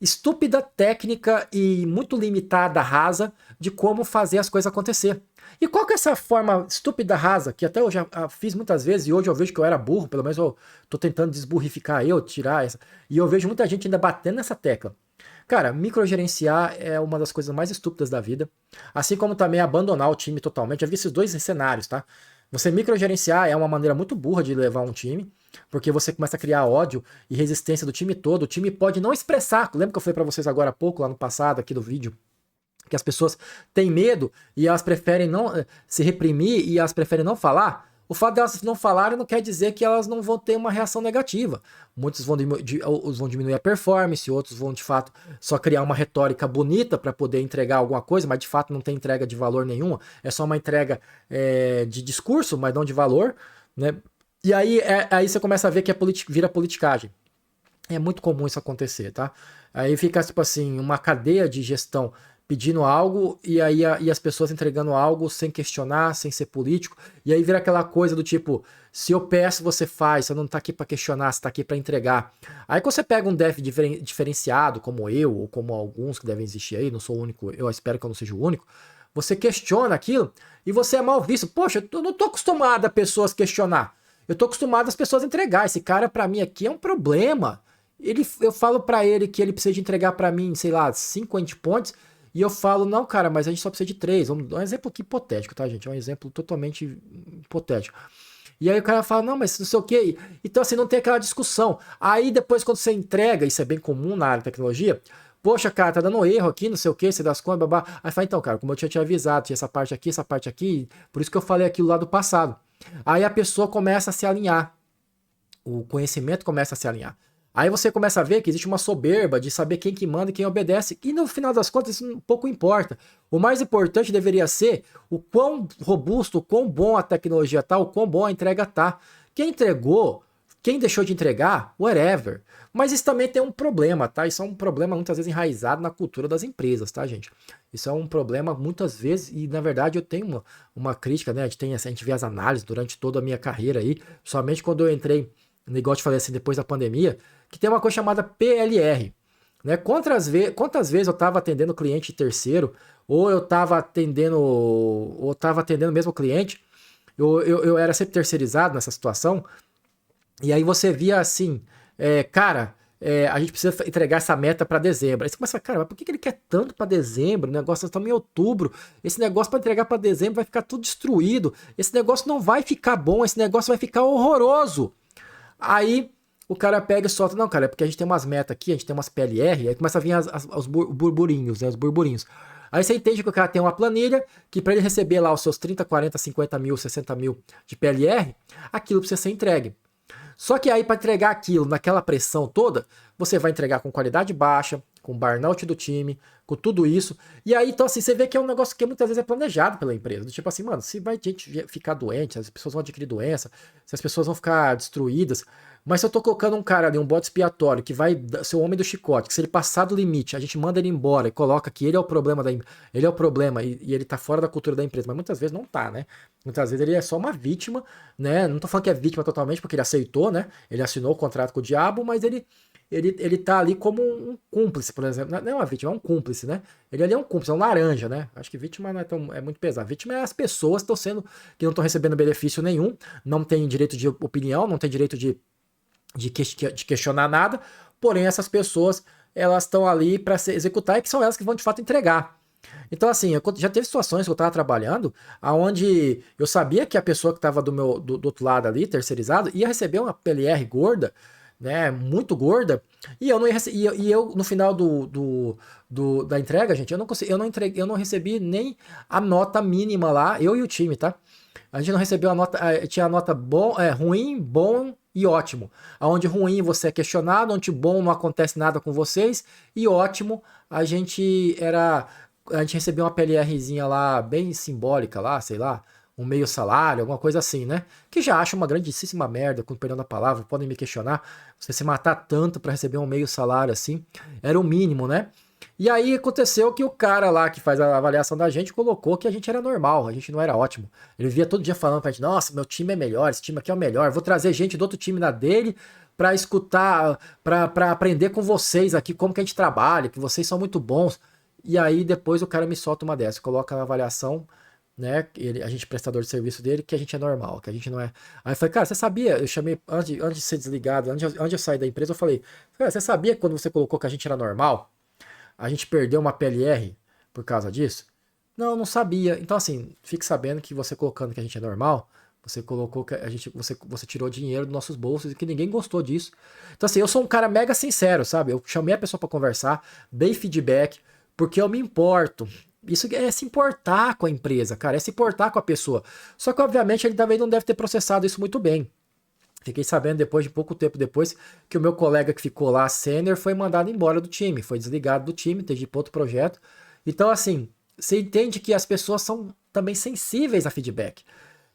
estúpida, técnica e muito limitada, rasa, de como fazer as coisas acontecer. E qual que é essa forma estúpida, rasa, que até eu já fiz muitas vezes, e hoje eu vejo que eu era burro, pelo menos eu tô tentando desburrificar tirar essa, e eu vejo muita gente ainda batendo nessa tecla. Cara, microgerenciar é uma das coisas mais estúpidas da vida, assim como também abandonar o time totalmente. Já vi esses dois cenários, tá? Você microgerenciar é uma maneira muito burra de levar um time, porque você começa a criar ódio e resistência do time todo. O time pode não expressar. Lembra que eu falei para vocês agora há pouco, lá no passado, aqui do vídeo, que as pessoas têm medo e elas preferem não se reprimir e elas preferem não falar? O fato de elas não falarem não quer dizer que elas não vão ter uma reação negativa. Muitos vão diminuir a performance, outros vão, de fato, só criar uma retórica bonita para poder entregar alguma coisa, mas de fato não tem entrega de valor nenhuma. É só uma entrega de discurso, mas não de valor, né? E aí você começa a ver que vira politicagem. É muito comum isso acontecer, tá? Aí fica, tipo assim, uma cadeia de gestão pedindo algo e aí as pessoas entregando algo sem questionar, sem ser político. E aí vira aquela coisa do tipo, se eu peço, você faz, você não tá aqui para questionar, você tá aqui para entregar. Aí quando você pega um dev diferenciado, como eu, ou como alguns que devem existir aí, não sou o único, eu espero que eu não seja o único, você questiona aquilo e você é mal visto. Poxa, eu não tô acostumado a pessoas questionar. Eu tô acostumado as pessoas entregar. Esse cara para mim aqui é um problema. Eu falo para ele que ele precisa de entregar para mim, sei lá, 5 endpoints, e eu falo, não, cara, mas a gente só precisa de 3. Um exemplo aqui hipotético, tá, gente? É um exemplo totalmente hipotético. E aí o cara fala, não, mas não sei o quê. Então, assim, não tem aquela discussão. Aí depois, quando você entrega, isso é bem comum na área de tecnologia, poxa, cara, tá dando erro aqui, não sei o quê, você dá as contas, babá. Aí fala, então, cara, como eu tinha te avisado, tinha essa parte aqui, por isso que eu falei aquilo lá do passado. Aí a pessoa começa a se alinhar. O conhecimento começa a se alinhar. Aí você começa a ver que existe uma soberba de saber quem que manda e quem obedece. E no final das contas, isso pouco importa. O mais importante deveria ser o quão robusto, o quão bom a tecnologia tá, o quão bom a entrega tá. Quem entregou, quem deixou de entregar, whatever. Mas isso também tem um problema, tá? Isso é um problema muitas vezes enraizado na cultura das empresas, tá, gente? Isso é um problema muitas vezes, e na verdade eu tenho uma crítica, né? A gente vê as análises durante toda a minha carreira aí, somente quando eu entrei, negócio de falar assim, depois da pandemia, que tem uma coisa chamada PLR, né? Quantas vezes eu estava atendendo cliente terceiro, ou eu estava atendendo mesmo o cliente, eu era sempre terceirizado nessa situação, e aí você via assim, cara, a gente precisa entregar essa meta para dezembro. Aí você começa, cara, mas por que ele quer tanto para dezembro? O negócio está em outubro. Esse negócio para entregar para dezembro vai ficar tudo destruído. Esse negócio não vai ficar bom, esse negócio vai ficar horroroso. Aí o cara pega e solta, não, cara, é porque a gente tem umas metas aqui, a gente tem umas PLR, aí começa a vir os burburinhos, né, os burburinhos. Aí você entende que o cara tem uma planilha, que para ele receber lá os seus 30, 40, 50 mil, 60 mil de PLR, aquilo precisa ser entregue. Só que aí para entregar aquilo naquela pressão toda, você vai entregar com qualidade baixa, com burnout do time, com tudo isso. E aí, então assim, você vê que é um negócio que muitas vezes é planejado pela empresa. Do tipo assim, mano, se vai gente ficar doente, as pessoas vão adquirir doença, se as pessoas vão ficar destruídas. Mas se eu tô colocando um cara ali, um bode expiatório, que vai ser o homem do chicote, que se ele passar do limite, a gente manda ele embora e coloca que ele é o problema ele é o problema e ele tá fora da cultura da empresa. Mas muitas vezes não tá, né? Muitas vezes ele é só uma vítima, né? Não tô falando que é vítima totalmente, porque ele aceitou, né? Ele assinou o contrato com o diabo, mas ele tá ali como um cúmplice, por exemplo. Não é uma vítima, é um cúmplice, né? Ele ali é um cúmplice, é um laranja, né? Acho que vítima não é muito pesado. Vítima é as pessoas que não estão recebendo benefício nenhum, não tem direito de opinião, não tem direito de questionar nada, porém essas pessoas elas estão ali para se executar e que são elas que vão de fato entregar. Então assim, já teve situações que eu estava trabalhando aonde eu sabia que a pessoa que estava do outro lado ali, terceirizado, ia receber uma PLR gorda, né, muito gorda, e eu não ia e eu no final da entrega, gente, eu não recebi nem a nota mínima lá, eu e o time, tá? A gente não recebeu a nota, tinha a nota ruim, bom e ótimo. Onde ruim você é questionado, onde bom não acontece nada com vocês, e ótimo a gente recebeu uma PLRzinha lá bem simbólica lá, sei lá, um meio salário, alguma coisa assim, né? Que já acho uma grandíssima merda, com perdão da palavra, podem me questionar, você se matar tanto para receber um meio salário assim, era o mínimo, né? E aí aconteceu que o cara lá que faz a avaliação da gente colocou que a gente era normal, a gente não era ótimo. Ele via todo dia falando pra gente, nossa, meu time é melhor, esse time aqui é o melhor, vou trazer gente do outro time na dele pra escutar, pra aprender com vocês aqui como que a gente trabalha, que vocês são muito bons. E aí depois o cara me solta uma dessa, coloca na avaliação, né, a gente prestador de serviço dele, que a gente é normal, que a gente não é... Aí eu falei, cara, você sabia, eu chamei, antes de ser desligado, antes de eu sair da empresa, eu falei, cara, você sabia que quando você colocou que a gente era normal, a gente perdeu uma PLR por causa disso? Não, não sabia. Então, assim, fique sabendo que você colocando que a gente é normal, você colocou que você tirou dinheiro dos nossos bolsos e que ninguém gostou disso. Então, assim, eu sou um cara mega sincero, sabe? Eu chamei a pessoa para conversar, dei feedback, porque eu me importo. Isso é se importar com a empresa, cara, é se importar com a pessoa. Só que, obviamente, ele também não deve ter processado isso muito bem. Fiquei sabendo depois de pouco tempo depois que o meu colega que ficou lá, sênior, foi mandado embora do time, foi desligado do time, teve para outro projeto. Então, assim, você entende que as pessoas são também sensíveis a feedback.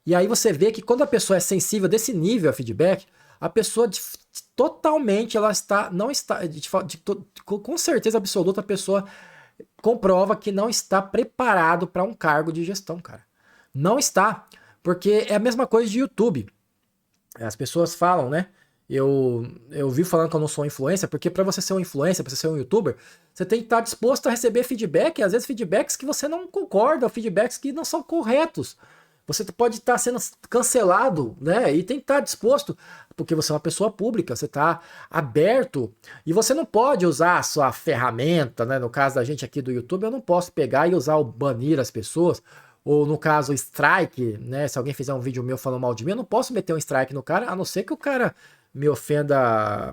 E aí você vê que quando a pessoa é sensível desse nível a feedback, a pessoa totalmente, ela está, não está, com certeza absoluta, a pessoa comprova que não está preparado para um cargo de gestão, cara. Não está, porque é a mesma coisa de YouTube. As pessoas falam, né? Eu vi falando que eu não sou influencer, porque para você ser um influencer, para você ser um youtuber, você tem que estar disposto a receber feedback, e às vezes feedbacks que você não concorda, feedbacks que não são corretos. Você pode estar sendo cancelado, né? E tem que estar disposto, porque você é uma pessoa pública, você está aberto, e você não pode usar a sua ferramenta, né? No caso da gente aqui do YouTube, eu não posso pegar e usar o banir as pessoas, ou no caso strike, né? Se alguém fizer um vídeo meu falando mal de mim, eu não posso meter um strike no cara, a não ser que o cara me ofenda,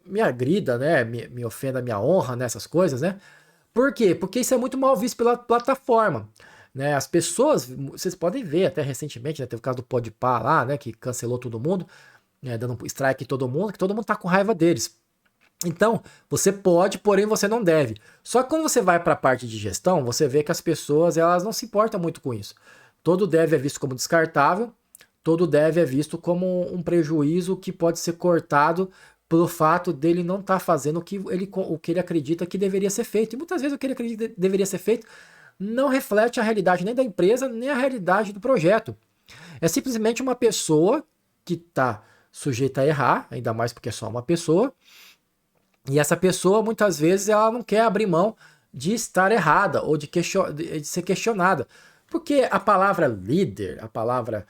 me agrida, né? Me ofenda a minha honra, né? Essas coisas, né? Por quê? Porque isso é muito mal visto pela plataforma. Né, as pessoas, vocês podem ver até recentemente, né, teve o caso do Podpah lá, né, que cancelou todo mundo, né, dando strike em todo mundo, que todo mundo tá com raiva deles. Então, você pode, porém você não deve. Só que quando você vai para a parte de gestão, você vê que as pessoas elas não se importam muito com isso. Todo deve é visto como descartável, todo deve é visto como um prejuízo que pode ser cortado pelo fato dele não estar fazendo o que ele acredita que deveria ser feito. E muitas vezes o que ele acredita que deveria ser feito não reflete a realidade nem da empresa, nem a realidade do projeto. É simplesmente uma pessoa que está sujeita a errar, ainda mais porque é só uma pessoa, e essa pessoa, muitas vezes, ela não quer abrir mão de estar errada ou de ser questionada. Porque a palavra líder, a palavra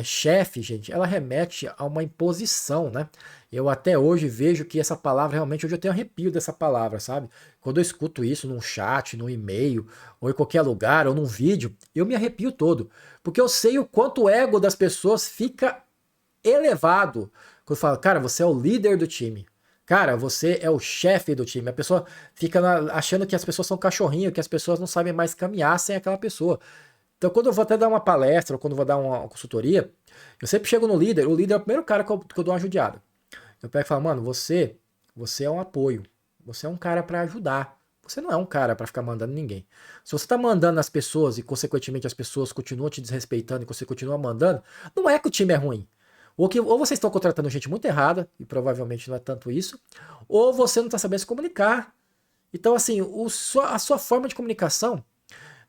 chefe, gente, ela remete a uma imposição, né? Eu até hoje vejo que essa palavra, realmente, hoje eu tenho arrepio dessa palavra, sabe? Quando eu escuto isso num chat, num e-mail, ou em qualquer lugar, ou num vídeo, eu me arrepio todo. Porque eu sei o quanto o ego das pessoas fica elevado. Quando fala, cara, você é o líder do time. Cara, você é o chefe do time. A pessoa fica achando que as pessoas são cachorrinho, que as pessoas não sabem mais caminhar sem aquela pessoa. Então, quando eu vou até dar uma palestra, ou quando eu vou dar uma consultoria, eu sempre chego no líder. O líder é o primeiro cara que eu dou uma judiada. Eu pego e falo, mano, você é um apoio. Você é um cara para ajudar. Você não é um cara para ficar mandando ninguém. Se você tá mandando as pessoas e, consequentemente, as pessoas continuam te desrespeitando e você continua mandando, não é que o time é ruim. Ou vocês estão contratando gente muito errada, e provavelmente não é tanto isso, ou você não está sabendo se comunicar. Então, assim, a sua forma de comunicação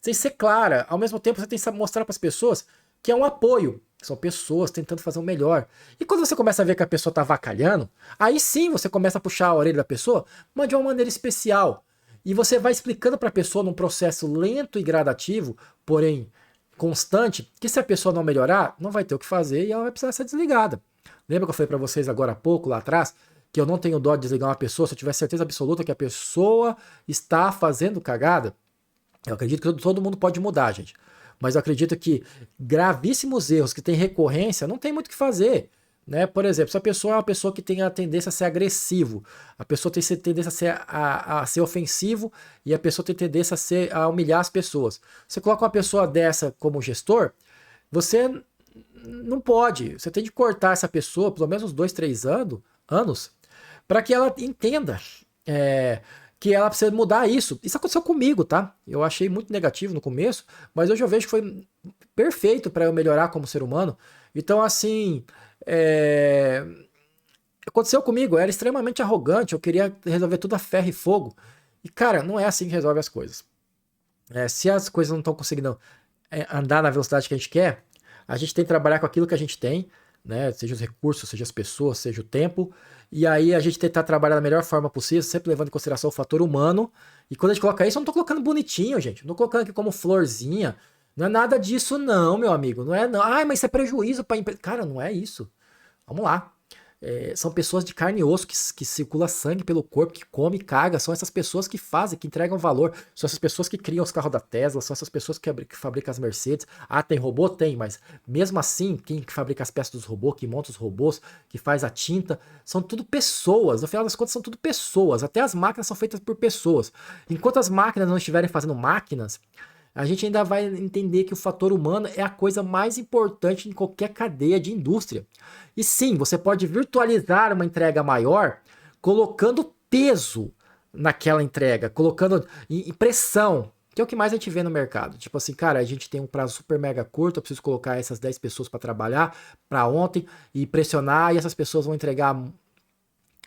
tem que ser clara. Ao mesmo tempo, você tem que mostrar para as pessoas que é um apoio. São pessoas tentando fazer o melhor. E quando você começa a ver que a pessoa está avacalhando, aí sim você começa a puxar a orelha da pessoa, mas de uma maneira especial. E você vai explicando para a pessoa num processo lento e gradativo, porém constante, que se a pessoa não melhorar, não vai ter o que fazer e ela vai precisar ser desligada. Lembra que eu falei para vocês agora há pouco, lá atrás, que eu não tenho dó de desligar uma pessoa se eu tiver certeza absoluta que a pessoa está fazendo cagada? Eu acredito que todo mundo pode mudar, gente. Mas eu acredito que gravíssimos erros que têm recorrência não tem muito o que fazer. Né? Por exemplo, se a pessoa é uma pessoa que tem a tendência a ser agressivo, a pessoa tem a tendência a ser ofensivo e a pessoa tem tendência a humilhar as pessoas. Você coloca uma pessoa dessa como gestor, você não pode. Você tem de cortar essa pessoa pelo menos uns 2, 3 anos para que ela entenda que ela precisa mudar isso. Isso aconteceu comigo, tá? Eu achei muito negativo no começo, mas hoje eu vejo que foi perfeito para eu melhorar como ser humano. Então, assim, aconteceu comigo, eu era extremamente arrogante, eu queria resolver tudo a ferro e fogo. E, cara, não é assim que resolve as coisas. Se as coisas não estão conseguindo andar na velocidade que a gente quer, a gente tem que trabalhar com aquilo que a gente tem, né? Seja os recursos, seja as pessoas, seja o tempo. E aí a gente tentar trabalhar da melhor forma possível, sempre levando em consideração o fator humano. E quando a gente coloca isso, eu não tô colocando bonitinho, gente. Eu não tô colocando aqui como florzinha. Não é nada disso, não, meu amigo. Não é, não. Ai, mas isso é prejuízo pra empresa. Cara, não é isso. Vamos lá. São pessoas de carne e osso que circula sangue pelo corpo, que come e caga. São essas pessoas que fazem, que entregam valor. São essas pessoas que criam os carros da Tesla. São essas pessoas que fabricam as Mercedes. Ah, tem robô? Tem, mas mesmo assim, quem fabrica as peças dos robôs, que monta os robôs, que faz a tinta, são tudo pessoas. No final das contas, são tudo pessoas. Até as máquinas são feitas por pessoas. Enquanto as máquinas não estiverem fazendo máquinas, a gente ainda vai entender que o fator humano é a coisa mais importante em qualquer cadeia de indústria. E sim, você pode virtualizar uma entrega maior colocando peso naquela entrega, colocando pressão, que é o que mais a gente vê no mercado. Tipo assim, cara, a gente tem um prazo super mega curto, eu preciso colocar essas 10 pessoas para trabalhar para ontem e pressionar, e essas pessoas vão entregar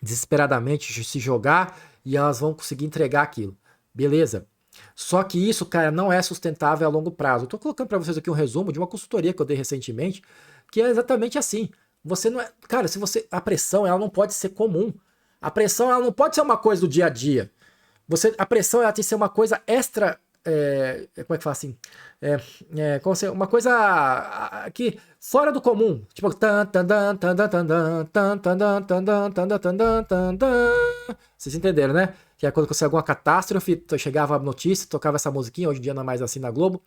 desesperadamente, se jogar, e elas vão conseguir entregar aquilo. Beleza. Só que isso, cara, não é sustentável a longo prazo. Eu tô colocando para vocês aqui um resumo de uma consultoria que eu dei recentemente, que é exatamente assim. Você não é, cara, se você a pressão, ela não pode ser comum. A pressão, ela não pode ser uma coisa do dia a dia. A pressão, ela tem que ser uma coisa extra, como é que fala assim? Como se, uma coisa aqui fora do comum, tipo vocês entenderam, né? que era quando acontecia alguma catástrofe, chegava a notícia, tocava essa musiquinha, hoje em dia não é mais assim na Globo,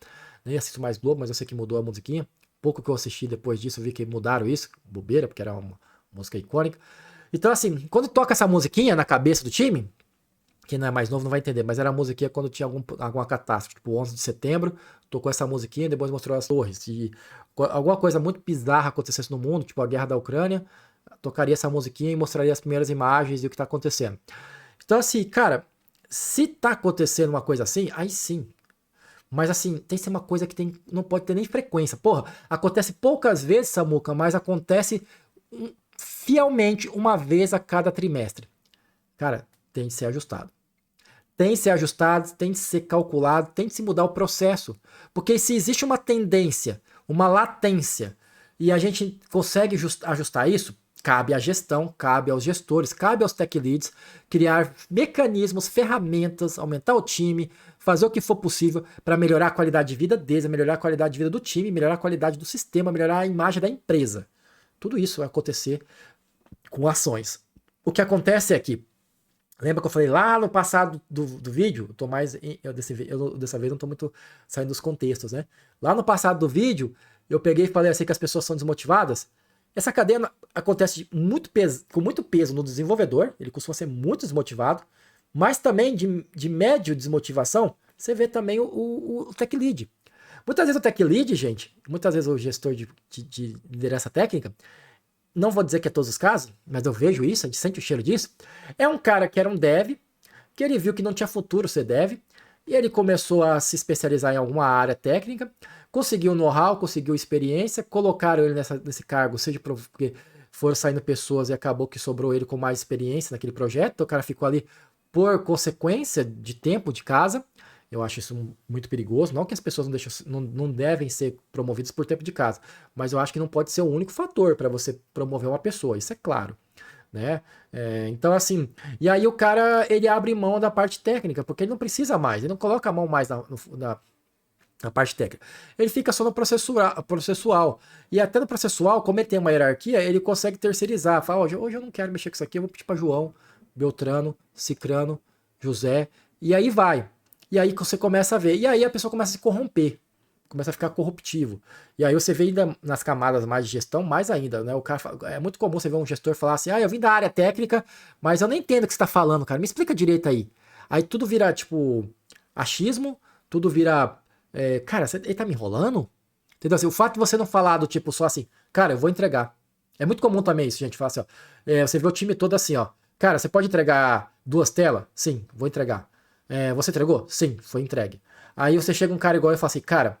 nem assisto mais Globo, mas eu sei que mudou a musiquinha. Pouco que eu assisti depois disso, eu vi que mudaram isso, bobeira, porque era uma música icônica. Então, assim, quando toca essa musiquinha na cabeça do time, quem não é mais novo não vai entender, mas era a musiquinha quando tinha alguma catástrofe, tipo 11 de setembro, tocou essa musiquinha e depois mostrou as torres. Se alguma coisa muito bizarra acontecesse no mundo, tipo a guerra da Ucrânia, tocaria essa musiquinha e mostraria as primeiras imagens e o que tá acontecendo. Então, assim, cara, se tá acontecendo uma coisa assim, aí sim. Mas assim, tem que ser uma coisa que não pode ter nem frequência. Porra, acontece poucas vezes, Samuca, mas acontece fielmente uma vez a cada trimestre. Cara, tem que ser ajustado. Tem que ser ajustado, tem que ser calculado, tem que se mudar o processo. Porque se existe uma tendência, uma latência, e a gente consegue ajustar isso, cabe à gestão, cabe aos gestores, cabe aos tech leads criar mecanismos, ferramentas, aumentar o time, fazer o que for possível para melhorar a qualidade de vida deles, melhorar a qualidade de vida do time, melhorar a qualidade do sistema, melhorar a imagem da empresa. Tudo isso vai acontecer com ações. O que acontece é que, lembra que eu falei lá no passado do vídeo? Eu tô mais. Dessa vez não tô muito saindo dos contextos, né? Lá no passado do vídeo, eu peguei e falei assim que as pessoas são desmotivadas. Essa cadeia acontece com muito peso no desenvolvedor, ele costuma ser muito desmotivado, mas também de médio desmotivação, você vê também o tech lead. Muitas vezes o tech lead, gente, muitas vezes o gestor de liderança técnica, não vou dizer que é todos os casos, mas eu vejo isso, a gente sente o cheiro disso, é um cara que era um dev, que ele viu que não tinha futuro ser dev, e ele começou a se especializar em alguma área técnica, conseguiu know-how, conseguiu experiência, colocaram ele nesse cargo, seja porque foram saindo pessoas e acabou que sobrou ele com mais experiência naquele projeto, então o cara ficou ali por consequência de tempo de casa. Eu acho isso muito perigoso, não que as pessoas não devem ser promovidas por tempo de casa, mas eu acho que não pode ser o único fator para você promover uma pessoa, isso é claro. Né? Então, assim, e aí o cara, ele abre mão da parte técnica, porque ele não precisa mais, ele não coloca a mão mais na parte técnica. Ele fica só no processual. E até no processual, como ele tem uma hierarquia, ele consegue terceirizar. Fala, hoje eu não quero mexer com isso aqui, eu vou pedir para João, Beltrano, Cicrano, José, e aí vai. E aí você começa a ver. E aí a pessoa começa a se corromper. Começa a ficar corruptivo. E aí você vê ainda nas camadas mais de gestão, mais ainda, né? O cara é muito comum você ver um gestor falar assim, eu vim da área técnica, mas eu nem entendo o que você está falando, cara. Me explica direito aí. Aí tudo vira, tipo, achismo, tudo vira. Cara, ele tá me enrolando? Entendeu? Assim, o fato de você não falar do tipo só assim, cara, eu vou entregar. É muito comum também isso, gente. Fala assim, ó. Você vê o time todo assim, ó. Cara, você pode entregar 2 telas? Sim, vou entregar. Você entregou? Sim, foi entregue. Aí você chega um cara igual e fala assim, cara,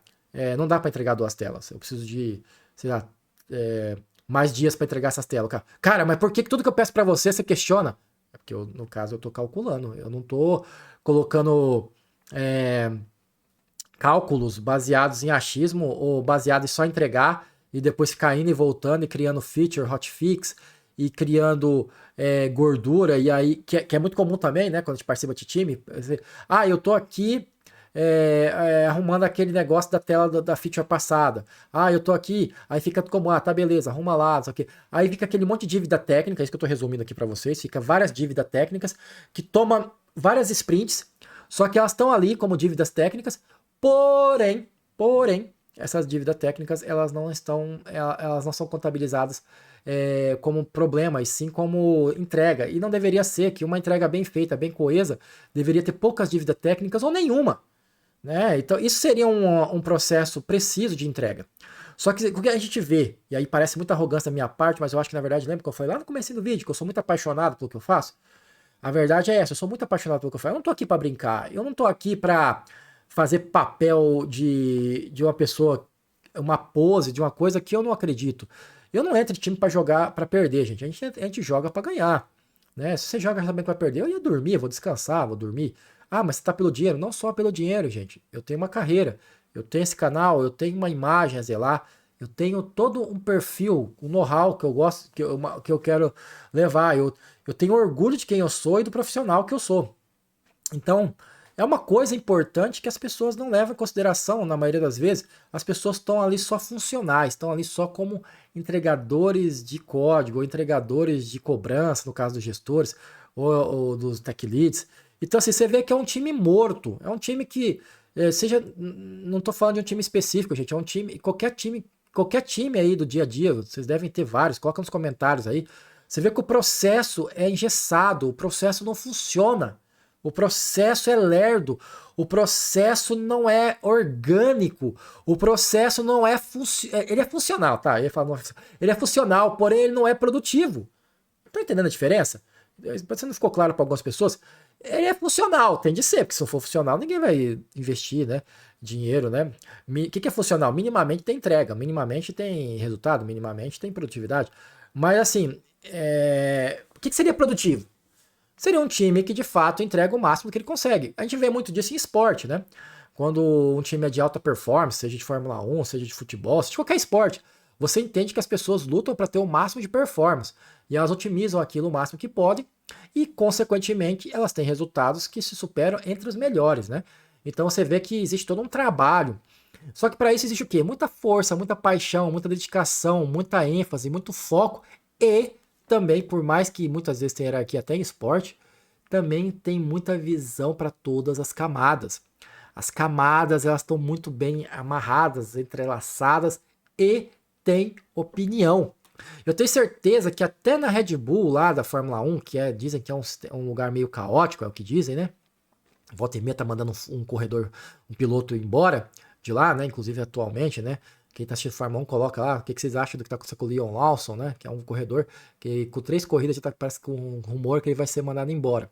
não dá para entregar 2 telas. Eu preciso de, sei lá, mais dias para entregar essas telas. Cara, mas por que tudo que eu peço para você questiona? É porque no caso eu tô calculando. Eu não tô colocando cálculos baseados em achismo ou baseados em só entregar e depois ficar indo e voltando e criando feature, hotfix e criando gordura. E aí, que é muito comum também, né? Quando a gente participa de time. Eu tô aqui arrumando aquele negócio da tela da feature passada. Eu tô aqui, aí fica como, tá beleza, arruma lá, isso aqui. Aí fica aquele monte de dívida técnica, isso que eu tô resumindo aqui para vocês, fica várias dívidas técnicas que tomam várias sprints, só que elas estão ali como dívidas técnicas, porém, essas dívidas técnicas, elas não são contabilizadas como problema, e sim como entrega. E não deveria ser que uma entrega bem feita, bem coesa, deveria ter poucas dívidas técnicas ou nenhuma. Né? Então, isso seria um processo preciso de entrega. Só que o que a gente vê, e aí parece muita arrogância da minha parte, mas eu acho que na verdade, lembra que eu falei lá no começo do vídeo, que eu sou muito apaixonado pelo que eu faço? A verdade é essa, eu sou muito apaixonado pelo que eu faço. Eu não tô aqui para brincar, eu não tô aqui para fazer papel de uma pessoa, uma pose de uma coisa que eu não acredito. Eu não entro em time para jogar, para perder, gente. A gente joga para ganhar. Né? Se você joga sabendo que vai perder, eu ia dormir, eu vou descansar, vou dormir. Mas você tá pelo dinheiro? Não só pelo dinheiro, gente. Eu tenho uma carreira, eu tenho esse canal, eu tenho uma imagem a zelar, eu tenho todo um perfil, um know-how que eu gosto, que eu quero levar. Eu tenho orgulho de quem eu sou e do profissional que eu sou. Então, é uma coisa importante que as pessoas não levam em consideração, na maioria das vezes. As pessoas estão ali só funcionais, estão ali só como entregadores de código, ou entregadores de cobrança, no caso dos gestores, ou dos tech leads. Então, assim, você vê que é um time morto. É um time que, não tô falando de um time específico, gente. É um qualquer time aí do dia a dia, vocês devem ter vários, coloca nos comentários aí. Você vê que o processo é engessado, o processo não funciona. O processo é lerdo, o processo não é orgânico, o processo não é ele é funcional, tá? Ele é funcional, porém ele não é produtivo. Tá entendendo a diferença? Você não ficou claro para algumas pessoas? Ele é funcional, tem de ser, porque se não for funcional, ninguém vai investir, né? Dinheiro, né? O que é funcional? Minimamente tem entrega, minimamente tem resultado, minimamente tem produtividade. Mas assim, o que seria produtivo? Seria um time que de fato entrega o máximo que ele consegue. A gente vê muito disso em esporte, né? Quando um time é de alta performance, seja de Fórmula 1, seja de futebol, seja de qualquer esporte, você entende que as pessoas lutam para ter o máximo de performance e elas otimizam aquilo o máximo que podem e, consequentemente, elas têm resultados que se superam entre os melhores, né? Então você vê que existe todo um trabalho. Só que para isso existe o quê? Muita força, muita paixão, muita dedicação, muita ênfase, muito foco e também, por mais que muitas vezes tenha hierarquia até em esporte, também tem muita visão para todas as camadas. As camadas, elas estão muito bem amarradas, entrelaçadas e tem opinião. Eu tenho certeza que até na Red Bull lá da Fórmula 1, dizem que é um lugar meio caótico, é o que dizem, né? Volta e meia tá mandando um corredor, um piloto embora de lá, né? Inclusive atualmente, né? Quem tá assistindo Fórmula 1 coloca lá o que vocês acham do que tá acontecendo com o Leon Lawson, né? Que é um corredor que com 3 corridas já tá, parece com um rumor que ele vai ser mandado embora.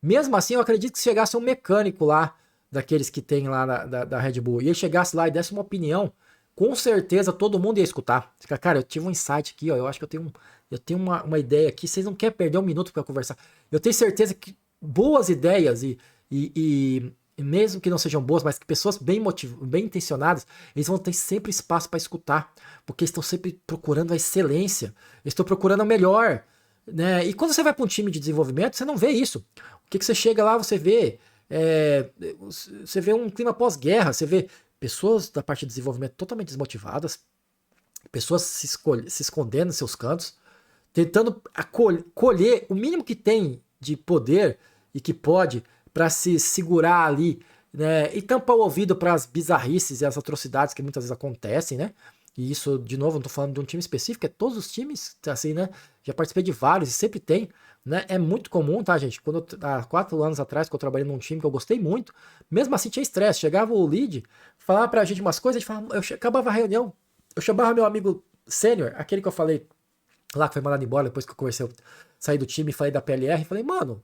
Mesmo assim, eu acredito que se chegasse um mecânico lá, daqueles que tem lá da Red Bull, e ele chegasse lá e desse uma opinião, com certeza todo mundo ia escutar. Fica, cara, eu tive um insight aqui, ó, eu acho que eu tenho uma ideia aqui, vocês não querem perder um minuto para conversar. Eu tenho certeza que boas ideias e mesmo que não sejam boas, mas que pessoas bem intencionadas, eles vão ter sempre espaço para escutar, porque eles estão sempre procurando a excelência, eles estão procurando o melhor, né? E quando você vai para um time de desenvolvimento, você não vê isso. O que você chega lá, você vê um clima pós-guerra, você vê pessoas da parte de desenvolvimento totalmente desmotivadas, pessoas se escondendo em seus cantos, tentando colher o mínimo que tem de poder e que pode para se segurar ali, né, e tampar o ouvido para as bizarrices e as atrocidades que muitas vezes acontecem, né? E isso, de novo, não tô falando de um time específico, é todos os times, assim, né? Já participei de vários e sempre tem, né? É muito comum, tá, gente? Há 4 anos atrás, que eu trabalhei num time que eu gostei muito, mesmo assim tinha estresse. Chegava o lead, falava pra gente umas coisas, acabava a reunião, eu chamava meu amigo sênior, aquele que eu falei lá que foi mandado embora depois que eu comecei a sair do time e falei da PLR, falei, mano,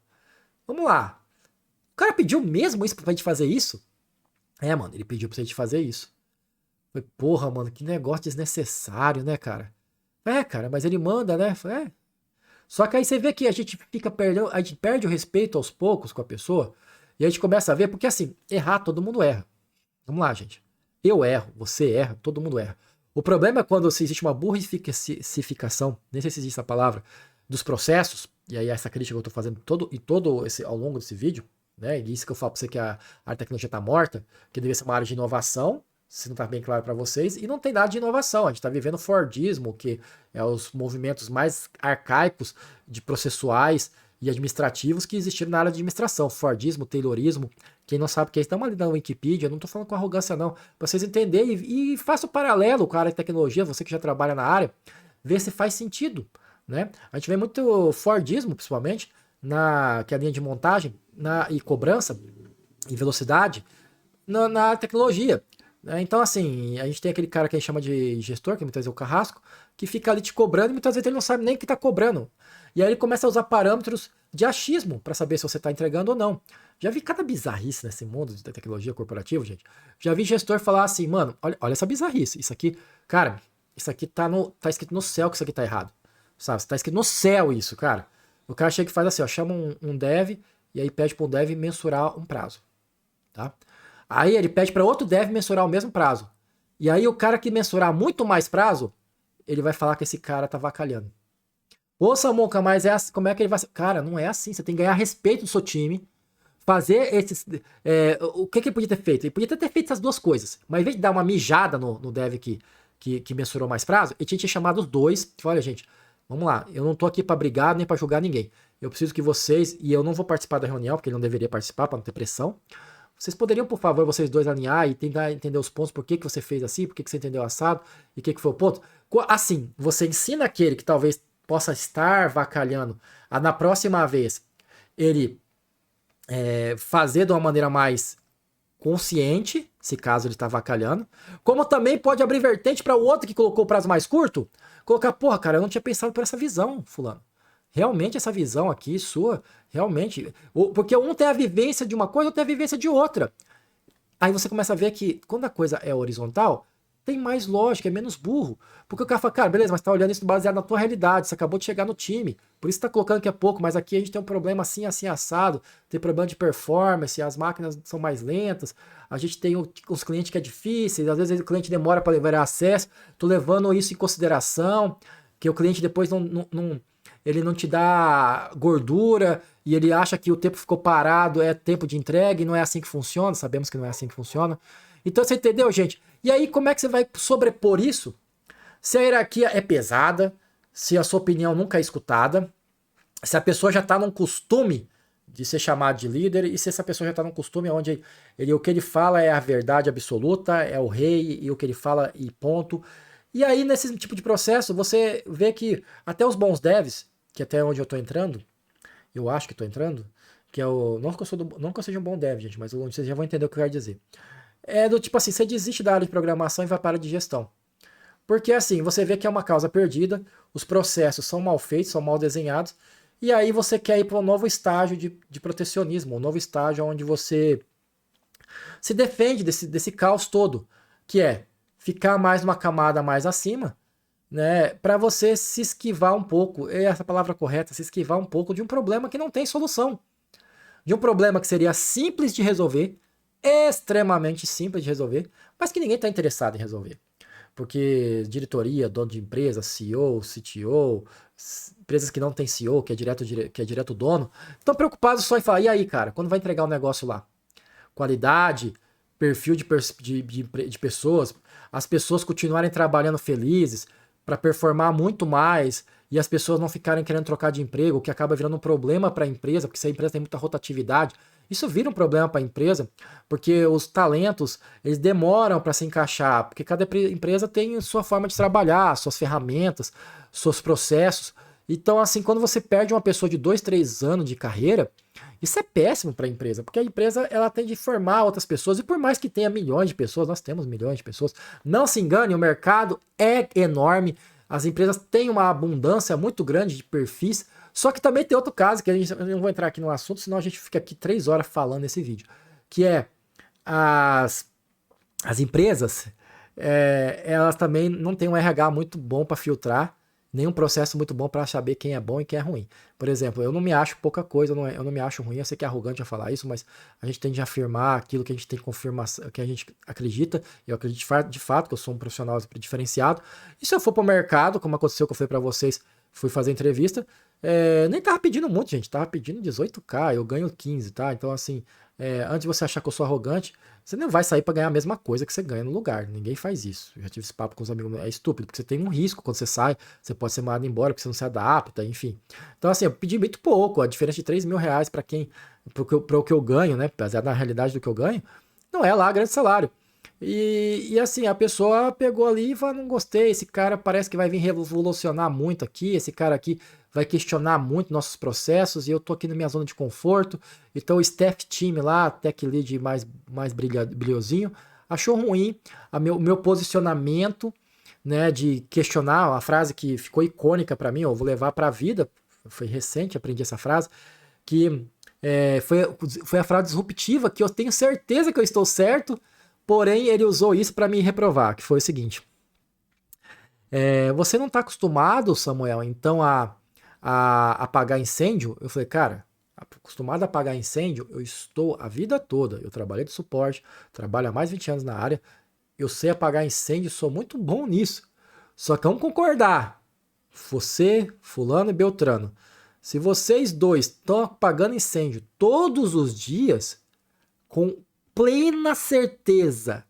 vamos lá. O cara pediu mesmo isso pra gente fazer isso? Mano, ele pediu pra gente fazer isso. Falei, porra, mano, que negócio desnecessário, né, cara? Cara, mas ele manda, né? Falei, Só que aí você vê que a gente a gente perde o respeito aos poucos com a pessoa, e a gente começa a ver, porque assim, errar todo mundo erra. Vamos lá, gente. Eu erro, você erra, todo mundo erra. O problema é quando existe uma burrificação, nem sei se existe essa palavra, dos processos, e aí essa crítica que eu tô fazendo ao longo desse vídeo, né? E isso que eu falo pra você que a área de tecnologia tá morta, que deveria ser uma área de inovação, se não tá bem claro para vocês, e não tem nada de inovação. A gente tá vivendo Fordismo, que é os movimentos mais arcaicos de processuais e administrativos que existiram na área de administração. Fordismo, Taylorismo, quem não sabe o que é isso, dá uma lida na Wikipedia, eu não tô falando com arrogância não, pra vocês entenderem e faça o paralelo com a área de tecnologia, você que já trabalha na área, vê se faz sentido, né? A gente vê muito Fordismo, principalmente, que é a linha de montagem e cobrança e velocidade na tecnologia. Então, assim, a gente tem aquele cara que a gente chama de gestor, que muitas vezes é o carrasco, que fica ali te cobrando e muitas vezes ele não sabe nem o que está cobrando. E aí ele começa a usar parâmetros de achismo para saber se você está entregando ou não. Já vi cada bizarrice nesse mundo da tecnologia corporativa, gente. Já vi gestor falar assim, mano, olha essa bizarrice. Isso aqui, cara, isso aqui tá escrito no céu que isso aqui tá errado. Sabe? Tá escrito no céu isso, cara. O cara chega e faz assim, ó, chama um dev e aí pede para um dev mensurar um prazo. Tá? Aí ele pede para outro dev mensurar o mesmo prazo. E aí o cara que mensurar muito mais prazo, ele vai falar que esse cara tá vacalhando. Ô Samuca, mas como é que ele vai... Cara, não é assim. Você tem que ganhar respeito do seu time. Fazer esses... o que ele podia ter feito? Ele podia ter feito essas duas coisas. Mas em vez de dar uma mijada no dev que mensurou mais prazo, ele tinha chamado os dois. Olha, gente, vamos lá. Eu não tô aqui para brigar nem para julgar ninguém. eu preciso que vocês, e eu não vou participar da reunião, porque ele não deveria participar para não ter pressão, vocês poderiam, por favor, vocês dois alinhar e tentar entender os pontos, por que você fez assim, por que você entendeu assado, e o que foi o ponto. Assim, você ensina aquele que talvez possa estar vacalhando, a na próxima vez, ele fazer de uma maneira mais consciente, se caso ele está vacalhando, como também pode abrir vertente para o outro que colocou o prazo mais curto, colocar, porra, cara, eu não tinha pensado por essa visão, fulano. Realmente essa visão aqui sua, realmente, porque um tem a vivência de uma coisa, outro tem a vivência de outra. Aí você começa a ver que quando a coisa é horizontal, tem mais lógica, é menos burro. Porque o cara fala, cara, beleza, mas tá olhando isso baseado na tua realidade, você acabou de chegar no time, por isso tá colocando que é pouco, mas aqui a gente tem um problema assim, assim, assado, tem problema de performance, as máquinas são mais lentas, a gente tem os clientes que é difícil, às vezes o cliente demora para levar acesso, tô levando isso em consideração, que o cliente depois ele não te dá gordura e ele acha que o tempo ficou parado é tempo de entrega e não é assim que funciona, sabemos que não é assim que funciona. Então você entendeu, gente? E aí como é que você vai sobrepor isso? Se a hierarquia é pesada, se a sua opinião nunca é escutada, se a pessoa já está num costume de ser chamado de líder e se essa pessoa já está num costume onde o que ele fala é a verdade absoluta, é o rei e o que ele fala e ponto. E aí nesse tipo de processo você vê que até os bons devs, que até onde eu estou entrando, eu acho que estou entrando, que é o... Não que eu seja um bom dev, gente, mas vocês já vão entender o que eu quero dizer. É do tipo assim, você desiste da área de programação e vai para a área de gestão. Porque assim, você vê que é uma causa perdida, os processos são mal feitos, são mal desenhados, e aí você quer ir para um novo estágio de protecionismo, um novo estágio onde você se defende desse caos todo, que é ficar mais numa camada mais acima, né, para você se esquivar um pouco, é essa palavra correta, se esquivar um pouco de um problema que não tem solução. De um problema que seria simples de resolver, extremamente simples de resolver, mas que ninguém está interessado em resolver. Porque diretoria, dono de empresa, CEO, CTO, empresas que não tem CEO, que é direto dono, estão preocupados só em falar, e aí, cara, quando vai entregar o negócio lá? Qualidade, perfil de pessoas, as pessoas continuarem trabalhando felizes, para performar muito mais e as pessoas não ficarem querendo trocar de emprego, o que acaba virando um problema para a empresa, porque se a empresa tem muita rotatividade, isso vira um problema para a empresa, porque os talentos, eles demoram para se encaixar, porque cada empresa tem sua forma de trabalhar, suas ferramentas, seus processos. Então, assim, quando você perde uma pessoa de 2, 3 anos de carreira, isso é péssimo para a empresa, porque a empresa ela tem de formar outras pessoas, e por mais que tenha milhões de pessoas, nós temos milhões de pessoas, não se engane, o mercado é enorme, as empresas têm uma abundância muito grande de perfis, só que também tem outro caso, que eu não vou entrar aqui no assunto, senão a gente fica aqui 3 horas falando nesse vídeo, que é as empresas, elas também não têm um RH muito bom para filtrar, nenhum processo muito bom para saber quem é bom e quem é ruim. Por exemplo, eu não me acho pouca coisa, eu não me acho ruim, eu sei que é arrogante a falar isso, mas a gente tem de afirmar aquilo que a gente tem confirmação, que a gente acredita, e eu acredito de fato que eu sou um profissional diferenciado. E se eu for para o mercado, como aconteceu que eu falei para vocês, fui fazer entrevista, nem tava pedindo muito, gente, tava pedindo 18k, eu ganho 15, tá? Então assim, antes de você achar que eu sou arrogante, você não vai sair para ganhar a mesma coisa que você ganha no lugar. Ninguém faz isso. Eu já tive esse papo com os amigos. É estúpido, porque você tem um risco quando você sai. Você pode ser mandado embora porque você não se adapta, enfim. Então, assim, eu pedi muito pouco. A diferença de 3 mil reais para o que eu ganho, né? Baseado na realidade do que eu ganho, não é lá grande salário. E assim, a pessoa pegou ali e falou, não gostei, esse cara parece que vai vir revolucionar muito aqui, esse cara aqui vai questionar muito nossos processos e eu tô aqui na minha zona de conforto. Então o staff team lá, tech lead mais brilhosinho, achou ruim o meu posicionamento, né, de questionar, uma frase que ficou icônica para mim, eu vou levar para a vida, foi recente, aprendi essa frase, que foi a frase disruptiva, que eu tenho certeza que eu estou certo, porém ele usou isso para me reprovar, que foi o seguinte: você não está acostumado, Samuel, então a apagar incêndio? Eu falei, cara, acostumado a apagar incêndio, eu estou a vida toda. Eu trabalhei de suporte, trabalho há mais de 20 anos na área, eu sei apagar incêndio, sou muito bom nisso. Só que vamos concordar, você, fulano e Beltrano, se vocês dois estão apagando incêndio todos os dias, com plena certeza,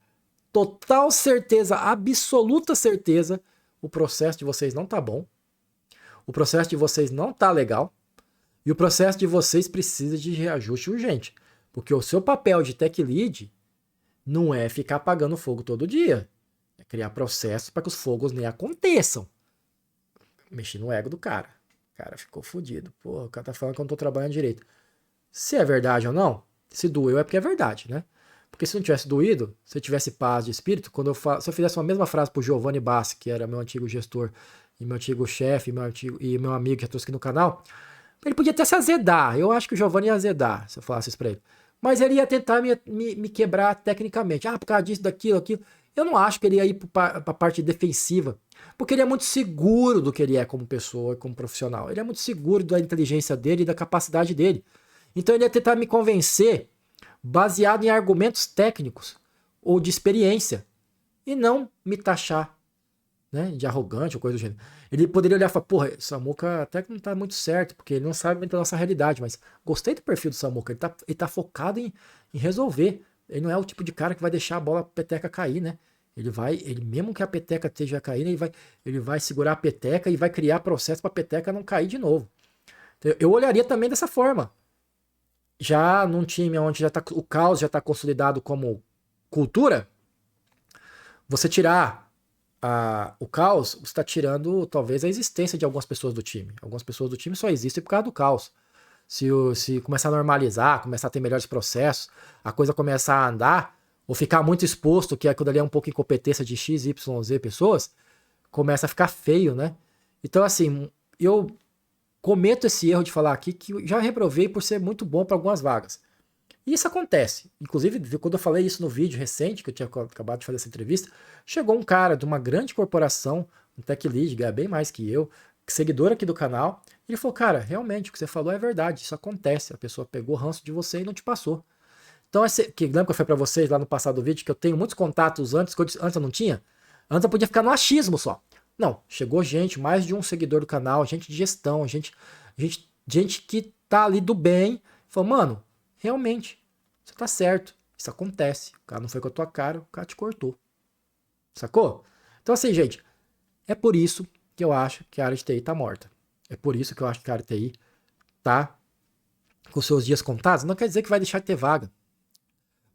total certeza, absoluta certeza, o processo de vocês não tá bom. O processo de vocês não tá legal. E o processo de vocês precisa de reajuste urgente. Porque o seu papel de tech lead não é ficar apagando fogo todo dia. É criar processos para que os fogos nem aconteçam. Mexi no ego do cara. O cara ficou fodido. Pô, o cara tá falando que eu não tô trabalhando direito. Se é verdade ou não, se doeu é porque é verdade, né? Porque se não tivesse doído, se eu tivesse paz de espírito, se eu fizesse uma mesma frase pro Giovanni Bassi, que era meu antigo gestor, e meu antigo chefe, e meu amigo que já trouxe aqui no canal, ele podia até se azedar. Eu acho que o Giovanni ia azedar se eu falasse isso pra ele. Mas ele ia tentar me quebrar tecnicamente. Ah, por causa disso, daquilo, aquilo. Eu não acho que ele ia ir pra parte defensiva. Porque ele é muito seguro do que ele é como pessoa e como profissional. Ele é muito seguro da inteligência dele e da capacidade dele. Então ele ia tentar me convencer baseado em argumentos técnicos ou de experiência. E não me taxar, né, de arrogante ou coisa do gênero. Ele poderia olhar e falar, porra, Samuca até que não tá muito certo, porque ele não sabe muito da nossa realidade, mas gostei do perfil do Samuca, ele tá focado em resolver. Ele não é o tipo de cara que vai deixar a bola a peteca cair, né? Ele mesmo que a peteca esteja caindo, ele vai segurar a peteca e vai criar processo para a peteca não cair de novo. Então, eu olharia também dessa forma. Já num time onde o caos já está consolidado como cultura, você tirar o caos, você está tirando talvez a existência de algumas pessoas do time. Algumas pessoas do time só existem por causa do caos. Se começar a normalizar, começar a ter melhores processos, a coisa começar a andar, ou ficar muito exposto, que aquilo ali é um pouco incompetência de X, Y, Z pessoas, começa a ficar feio, né? Então, assim, eu cometo esse erro de falar aqui que eu já reprovei por ser muito bom para algumas vagas. E isso acontece. Inclusive, quando eu falei isso no vídeo recente, que eu tinha acabado de fazer essa entrevista, chegou um cara de uma grande corporação, um tech lead, ganha bem mais que eu, seguidor aqui do canal, e ele falou, cara, realmente, o que você falou é verdade, isso acontece. A pessoa pegou ranço de você e não te passou. Então, lembra que eu falei pra vocês lá no passado do vídeo que eu tenho muitos contatos antes eu não tinha? Antes eu podia ficar no achismo só. Não, chegou gente, mais de um seguidor do canal, gente de gestão, gente que tá ali do bem. Falou, mano, realmente, você tá certo, isso acontece. O cara não foi com a tua cara, o cara te cortou. Sacou? Então assim, gente, é por isso que eu acho que a área de TI tá morta. É por isso que eu acho que a área de TI tá com seus dias contados. Não quer dizer que vai deixar de ter vaga.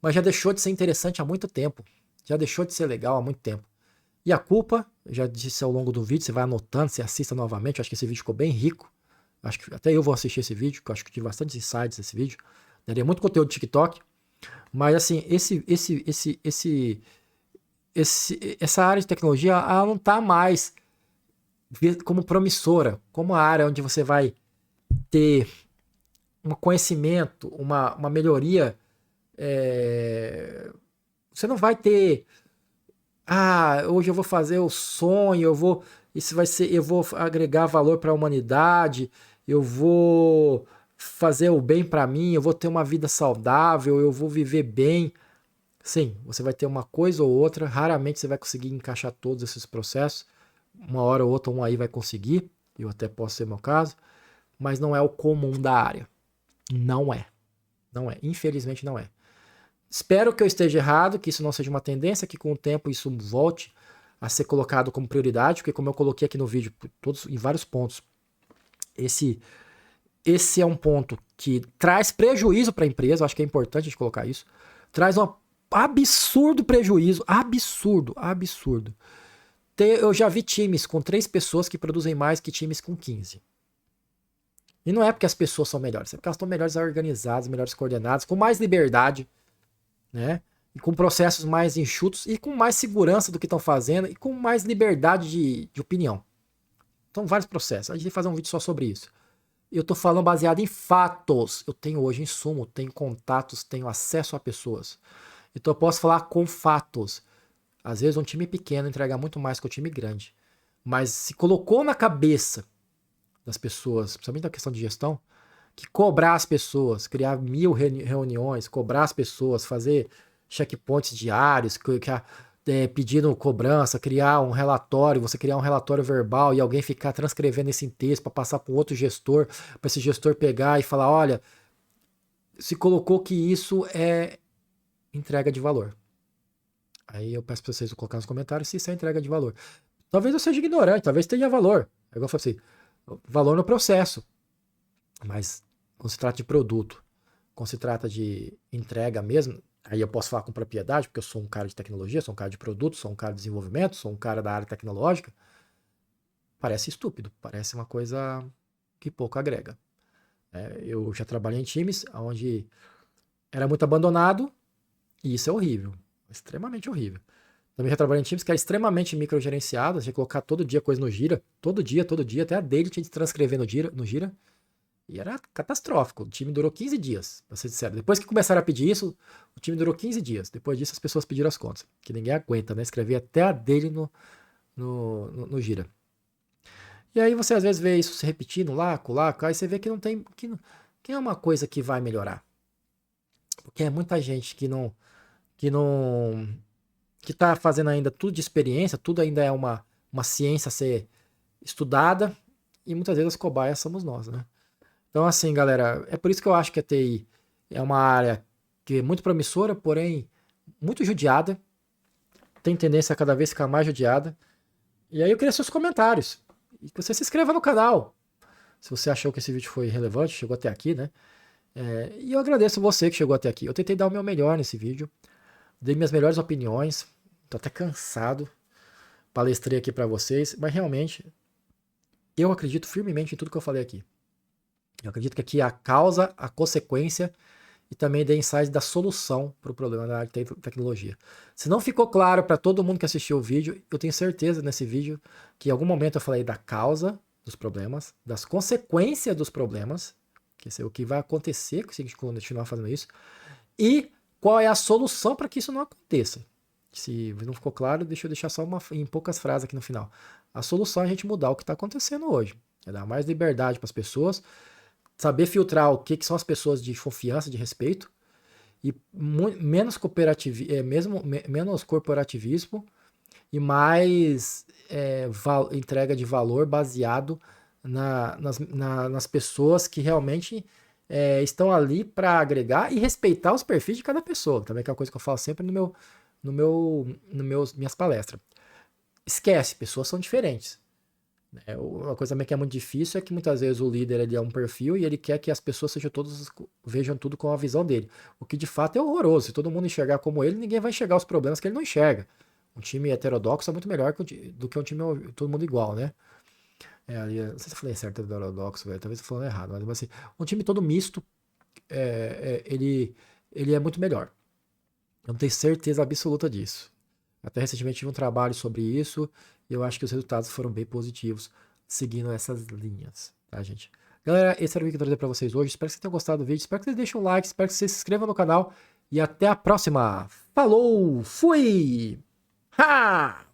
Mas já deixou de ser interessante há muito tempo. Já deixou de ser legal há muito tempo. E a culpa, eu já disse ao longo do vídeo, você vai anotando, você assista novamente. Eu acho que esse vídeo ficou bem rico. Acho que até eu vou assistir esse vídeo, porque eu acho que tive bastante insights nesse vídeo. Daria muito conteúdo de TikTok. Mas assim, essa área de tecnologia, ela não está mais como promissora, como a área onde você vai ter um conhecimento, uma melhoria. Você não vai ter, hoje eu vou fazer o sonho, eu vou agregar valor para a humanidade, eu vou fazer o bem para mim, eu vou ter uma vida saudável, eu vou viver bem. Sim, você vai ter uma coisa ou outra, raramente você vai conseguir encaixar todos esses processos. Uma hora ou outra um aí vai conseguir, eu até posso ser meu caso, mas não é o comum da área. Não é. Não é. Infelizmente não é. Espero que eu esteja errado, que isso não seja uma tendência, que com o tempo isso volte a ser colocado como prioridade, porque como eu coloquei aqui no vídeo, em vários pontos, esse é um ponto que traz prejuízo para a empresa, eu acho que é importante a gente colocar isso, traz um absurdo prejuízo, absurdo. Eu já vi times com 3 pessoas que produzem mais que times com 15. E não é porque as pessoas são melhores, é porque elas estão melhores organizadas, melhores coordenadas, com mais liberdade, né? E com processos mais enxutos e com mais segurança do que estão fazendo e com mais liberdade de opinião. Então, vários processos. A gente vai fazer um vídeo só sobre isso. Eu tô falando baseado em fatos. Eu tenho hoje insumo, tenho contatos, tenho acesso a pessoas. Então, eu posso falar com fatos. Às vezes, um time pequeno entrega muito mais que um time grande. Mas se colocou na cabeça das pessoas, principalmente na questão de gestão, que cobrar as pessoas, criar 1000 reuniões, cobrar as pessoas, fazer checkpoints diários, pedindo cobrança, criar um relatório, você criar um relatório verbal e alguém ficar transcrevendo esse em texto para passar para um outro gestor, para esse gestor pegar e falar, olha, se colocou que isso é entrega de valor. Aí eu peço para vocês colocar nos comentários se isso é entrega de valor. Talvez eu seja ignorante, talvez tenha valor. É igual eu falei assim, valor no processo. Mas quando se trata de produto, quando se trata de entrega mesmo, aí eu posso falar com propriedade, porque eu sou um cara de tecnologia, sou um cara de produto, sou um cara de desenvolvimento, sou um cara da área tecnológica, parece estúpido, parece uma coisa que pouco agrega. Eu já trabalhei em times onde era muito abandonado, e isso é horrível, extremamente horrível. Também já trabalhei em times que era extremamente microgerenciado, tinha que colocar todo dia coisa no Gira, todo dia, até a dele tinha que transcrever no Gira, e era catastrófico. O time durou 15 dias, pra ser sincero. Depois que começaram a pedir isso, o time durou 15 dias. Depois disso, as pessoas pediram as contas. Que ninguém aguenta, né? Escrever até a dele no Gira. E aí você às vezes vê isso se repetindo lá, cá, e você vê que não tem. Que é uma coisa que vai melhorar. Porque é muita gente que não. Que não. Que tá fazendo ainda tudo de experiência, tudo ainda é uma ciência a ser estudada. E muitas vezes as cobaias somos nós, né? Então, assim, galera, é por isso que eu acho que a TI é uma área que é muito promissora, porém muito judiada. Tem tendência a cada vez ficar mais judiada. E aí eu queria seus comentários. E que você se inscreva no canal. Se você achou que esse vídeo foi relevante, chegou até aqui, né? E eu agradeço você que chegou até aqui. Eu tentei dar o meu melhor nesse vídeo. Dei minhas melhores opiniões. Tô até cansado. Palestrei aqui pra vocês. Mas realmente, eu acredito firmemente em tudo que eu falei aqui. Eu acredito que aqui é a causa, a consequência e também dê insights da solução para o problema da área de tecnologia. Se não ficou claro para todo mundo que assistiu o vídeo, eu tenho certeza nesse vídeo que em algum momento eu falei da causa dos problemas, das consequências dos problemas, que é o que vai acontecer se a gente continuar fazendo isso, e qual é a solução para que isso não aconteça. Se não ficou claro, deixa eu deixar só em poucas frases aqui no final. A solução é a gente mudar o que está acontecendo hoje. É dar mais liberdade para as pessoas, saber filtrar o que são as pessoas de confiança, de respeito, e menos menos corporativismo e mais entrega de valor baseado nas pessoas que realmente estão ali para agregar e respeitar os perfis de cada pessoa. Também que é uma coisa que eu falo sempre minhas palestras. Esquece, pessoas são diferentes. Uma coisa também que é muito difícil é que muitas vezes o líder ele é um perfil e ele quer que as pessoas vejam tudo com a visão dele. O que de fato é horroroso. Se todo mundo enxergar como ele, ninguém vai enxergar os problemas que ele não enxerga. Um time heterodoxo é muito melhor do que um time todo mundo igual, né? Não sei se eu falei certo heterodoxo, talvez eu falando errado, mas assim, um time todo misto, ele é muito melhor. Eu não tenho certeza absoluta disso. Até recentemente tive um trabalho sobre isso e eu acho que os resultados foram bem positivos seguindo essas linhas, tá, gente? Galera, esse era o vídeo que eu trouxe pra vocês hoje. Espero que vocês tenham gostado do vídeo. Espero que vocês deixem um like, espero que vocês se inscrevam no canal e até a próxima. Falou! Fui! Ha!